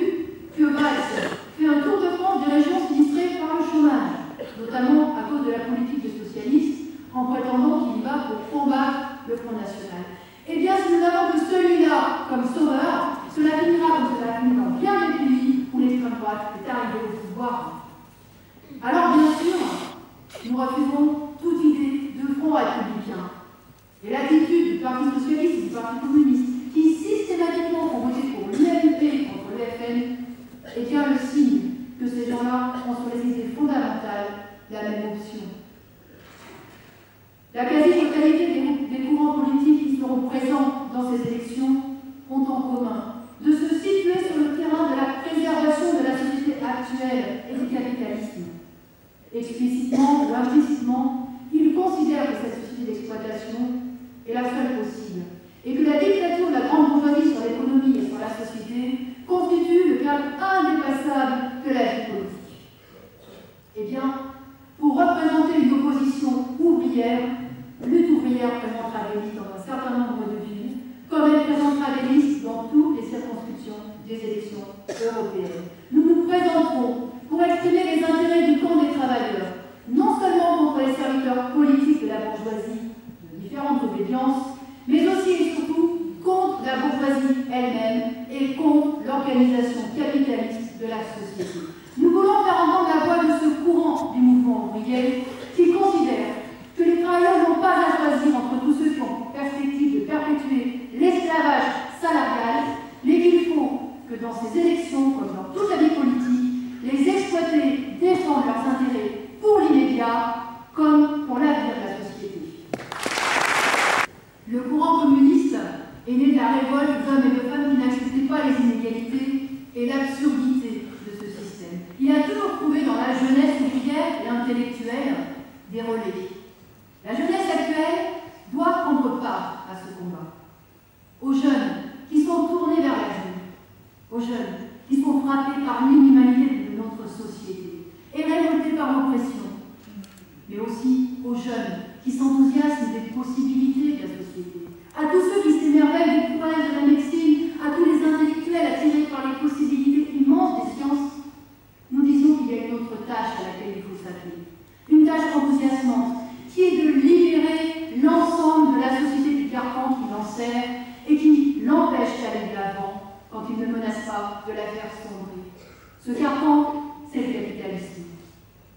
que Valls fait un tour de France des régions sinistrées par le chômage, notamment à cause de la politique des socialistes, en prétendant qu'il y va pour combattre le Front National. Eh bien, si nous avons que celui-là comme sauveur, cela finira comme cela finit dans bien des pays où l'extrême droite est arrivée au pouvoir. Alors, bien sûr, nous refusons toute idée de front républicain. Et l'attitude du Parti socialiste et du Parti communiste, qui systématiquement ont voté pour l'UMP contre l'FN, est bien le signe que ces gens-là ont sur les idées fondamentales la même option. La quasi-totalité des courants politiques qui seront présents dans ces élections ont en commun de se situer sur le terrain de la préservation de la société actuelle et du capitalisme. Explicitement ou implicitement, ils considèrent que cette société d'exploitation est la seule possible et que la dictature de la grande bourgeoisie sur l'économie et sur la société constitue le cadre indépassable de la vie politique. Eh bien, pour représenter une opposition ouvrière, lutte ouvrière présentera des listes dans un certain nombre de villes, comme elle présentera des listes dans toutes les circonscriptions des élections européennes. Nous nous présenterons pour exprimer les intérêts du camp des travailleurs, non seulement contre les serviteurs politiques de la bourgeoisie de différentes obédiences, mais aussi et surtout contre la bourgeoisie elle-même et contre l'organisation capitaliste de la société. Nous voulons faire entendre la voix de ce courant du mouvement ouvrier qui considère que les travailleurs n'ont pas à choisir entre tous ceux qui ont pour perspective de perpétuer l'esclavage salarial, mais qu'il faut que dans ces élections, comme dans toute la vie politique, les exploités défendent leurs intérêts pour l'immédiat comme pour l'avenir de la société. Le courant communiste est né de la révolte d'hommes et de femmes qui n'acceptaient pas les inégalités et l'absurdité de ce système. Il a toujours trouvé dans la jeunesse ouvrière et intellectuelle des relais. La jeunesse actuelle doit prendre part à ce combat. Aux jeunes qui sont tournés vers la vie, aux jeunes qui sont frappés par l'inhumanité de notre société et révoltés par l'oppression, mais aussi aux jeunes qui s'enthousiasment des possibilités de la société, à tous ceux qui s'émerveillent du courage de la médecine, à tous les intellectuels attirés par les possibilités immenses des sciences. Nous disons qu'il y a une autre tâche à laquelle il faut s'atteler, une tâche enthousiasmante, qui est de libérer l'ensemble de la société du carcan qui l'ensert et qui l'empêche d'aller de l'avant quand il ne menace pas de la faire sombrer. Ce carcan, c'est le capitalisme.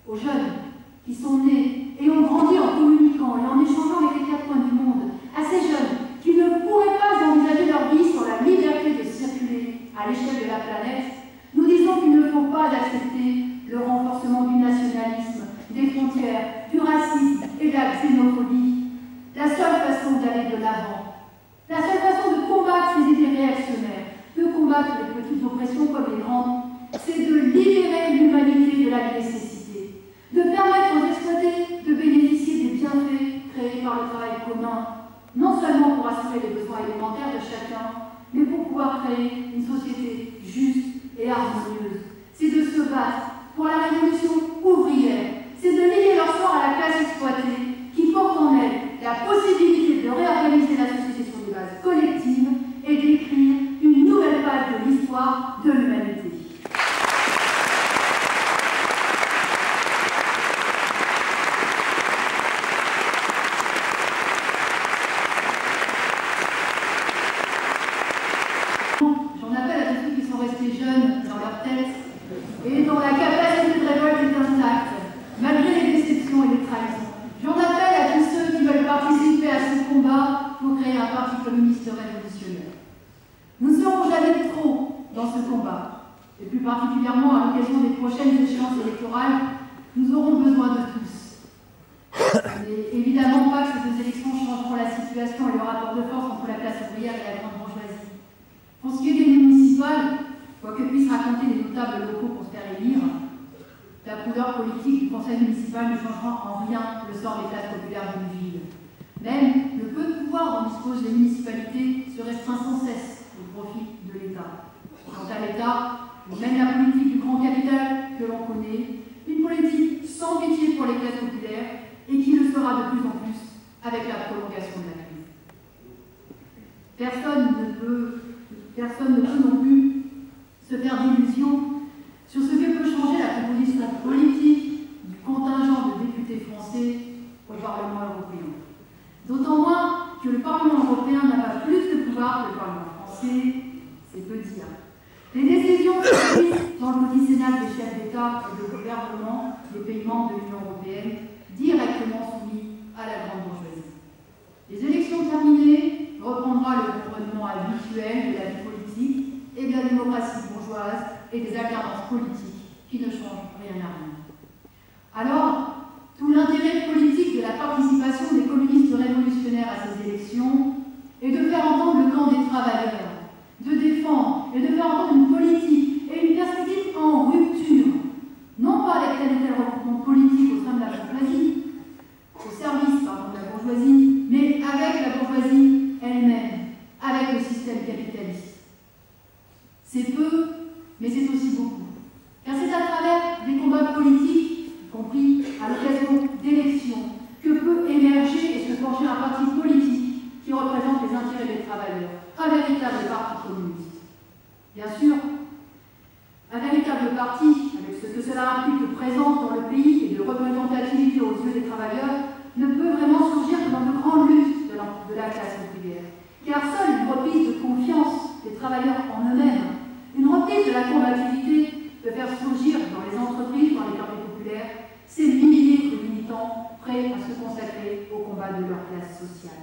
Aux jeunes qui sont nés et ont grandi en communiquant et en échangeant avec les quatre coins du monde, à ces jeunes qui ne pourraient pas envisager leur vie sur la liberté de circuler à l'échelle de la planète, nous disons qu'il ne faut pas accepter le renforcement du nationalisme, des frontières, du racisme et de la xénophobie. La seule façon d'aller de l'avant, la seule façon de combattre oppressions comme les grandes, c'est de libérer l'humanité de la nécessité, de permettre aux exploités de bénéficier des bienfaits créés par le travail commun, non seulement pour assurer les besoins élémentaires de chacun, mais pour pouvoir créer une société juste et harmonieuse. C'est de se battre pour la révolution ouvrière, c'est de lier leur sort à la classe exploitée qui porte en elle la possibilité de réorganiser la société sur des bases collectives et d'écrire une nouvelle page de l'histoire de l'humanité. J'en appelle à tous ceux qui sont restés jeunes dans leur tête et dont la capacité de révolte est intacte, malgré les déceptions et les trahisons. J'en appelle à tous ceux qui veulent participer à ce combat pour créer un parti communiste révolutionnaire. Nous ne serons jamais trop dans ce combat, et plus particulièrement à l'occasion des prochaines échéances électorales, nous aurons besoin de tous. Et évidemment pas que ces deux élections changeront la situation et le rapport de force entre la classe ouvrière et la grande bourgeoisie. Pour ce qui est des municipales, quoi que puissent raconter les notables locaux pour se faire élire, la couleur politique du conseil municipal ne changera en rien le sort des classes populaires d'une ville. Même le peu de pouvoir dont disposent les municipalités se restreint sans cesse au profit de l'État. Quant à l'État, il mène la politique du grand capital que l'on connaît, une politique sans pitié pour les classes populaires et qui le sera de plus en plus avec la prolongation de la crise. Personne ne peut non plus se faire d'illusions sur ce que peut changer la composition politique du contingent de députés français au Parlement européen. D'autant moins que le Parlement européen n'a pas plus de pouvoir que le Parlement français, c'est peu dire. Les décisions sont prises dans le codicénal des chefs d'État et de gouvernement des pays membres de l'Union européenne, directement soumis à la grande bourgeoisie. Les élections terminées, reprendra le gouvernement habituel de la vie politique et de la démocratie bourgeoise et des alternances politiques qui ne changent rien à rien. Alors, tout l'intérêt politique de la participation des communistes révolutionnaires à ces élections est de faire entendre le camp des travailleurs, de défendre et de faire entendre une politique et une perspective en rupture, non pas avec tel ou tel regroupement politique au sein de la bourgeoisie, au service de la bourgeoisie, mais avec la bourgeoisie elle-même, avec le système capitaliste. C'est peu, mais c'est aussi beaucoup. Car c'est à travers des combats politiques, y compris à l'occasion d'élections, que peut émerger et se forger un parti politique qui représente les intérêts des travailleurs, un véritable parti communiste. Bien sûr, un véritable parti, avec ce que cela implique de présence dans le pays et de représentativité aux yeux des travailleurs, ne peut vraiment surgir que dans de grandes luttes de la classe ouvrière. Car seule une reprise de confiance des travailleurs en eux-mêmes, une reprise de la combativité peut faire surgir dans les entreprises, dans les quartiers populaires, ces milliers de militants prêts à se consacrer au combat de leur classe sociale.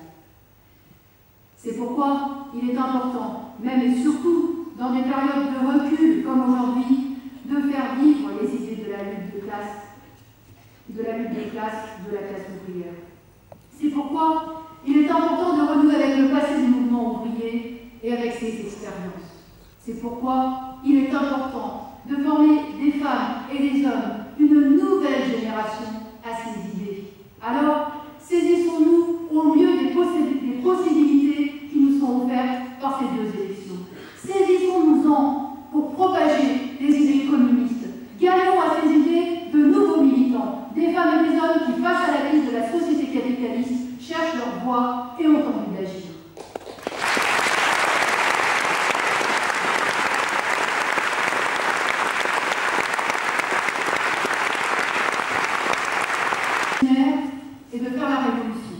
C'est pourquoi il est important, même et surtout dans des périodes de recul comme aujourd'hui, de faire vivre les idées de la lutte de classe, de la classe ouvrière. C'est pourquoi il est important de renouer avec le passé du mouvement ouvrier et avec ses expériences. C'est pourquoi il est important de former des femmes et des hommes, une nouvelle génération à ces idées. Alors, saisissons-nous au mieux des possibilités qui nous sont offertes par ces deux élections. Saisissons-nous-en pour propager des idées communistes. Gagnons à ces idées de nouveaux militants, des femmes et des hommes qui, face à la crise de la société capitaliste, cherchent leur voie et ont envie d'agir. Et de faire la révolution.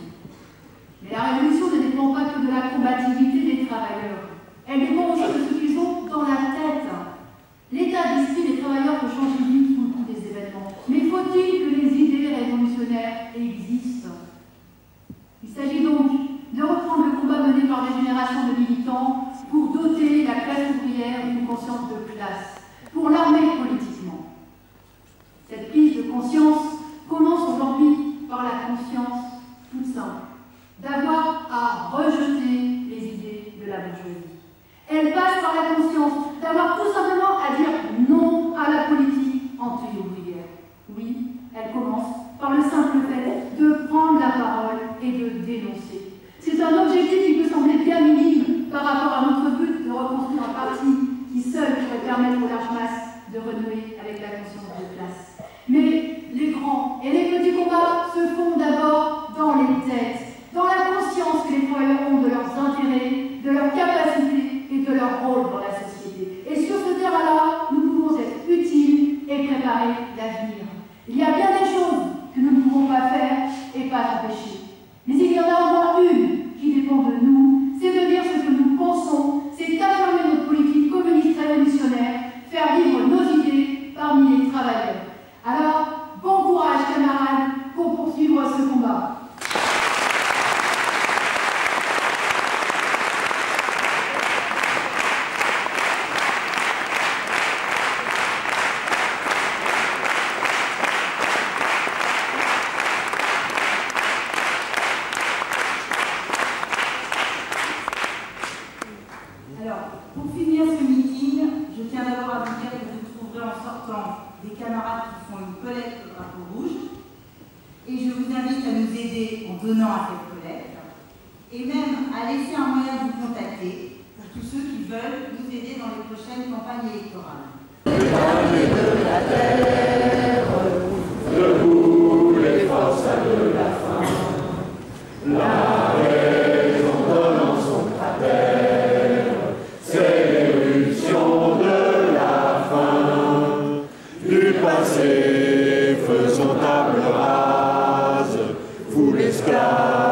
Mais la révolution ne dépend pas que de la combativité des travailleurs. Elle dépend aussi de ce qu'ils ont dans la tête. L'état d'esprit des travailleurs peut changer vite sous le coup des événements. Mais faut-il que les idées révolutionnaires existent? Il s'agit donc de reprendre le combat mené par des générations de militants pour doter la classe ouvrière d'une conscience de classe, pour l'armer politiquement. Cette prise de conscience commence aujourd'hui par la conscience toute simple d'avoir à rejeter les idées de la bourgeoisie. Elle passe par la conscience d'avoir tout simplement C'est un objectif qui peut sembler bien minime par rapport à notre but de reconstruire un parti qui seul pourrait permettre aux larges masses de renouer avec la conscience de classe. Mais les grands et les petits combats se font d'abord dans les têtes, dans la conscience que les travailleurs ont de leurs intérêts, de leurs capacités et de leur rôle dans la société. Et sur ce terrain-là, nous pouvons être utiles et préparer l'avenir. Il y a bien des choses que nous ne pouvons pas faire et pas empêcher. Mais il y en a au moins une qui dépend de nous, c'est de dire ce que nous pensons, c'est affirmer notre politique communiste révolutionnaire, faire vivre nos idées parmi les travailleurs. Alors, bon courage camarades pour poursuivre ce combat. Pour finir ce meeting, je tiens d'abord à vous dire que vous trouverez en sortant des camarades qui font une collecte au drapeau rouge. Et je vous invite à nous aider en donnant à cette collecte. Et même à laisser un moyen de vous contacter pour tous ceux qui veulent nous aider dans les prochaines campagnes électorales. Debout les forces de la faim, la raison donnant son cratère, c'est l'éruption de la fin, du passé faisons table rase, vous l'esclave.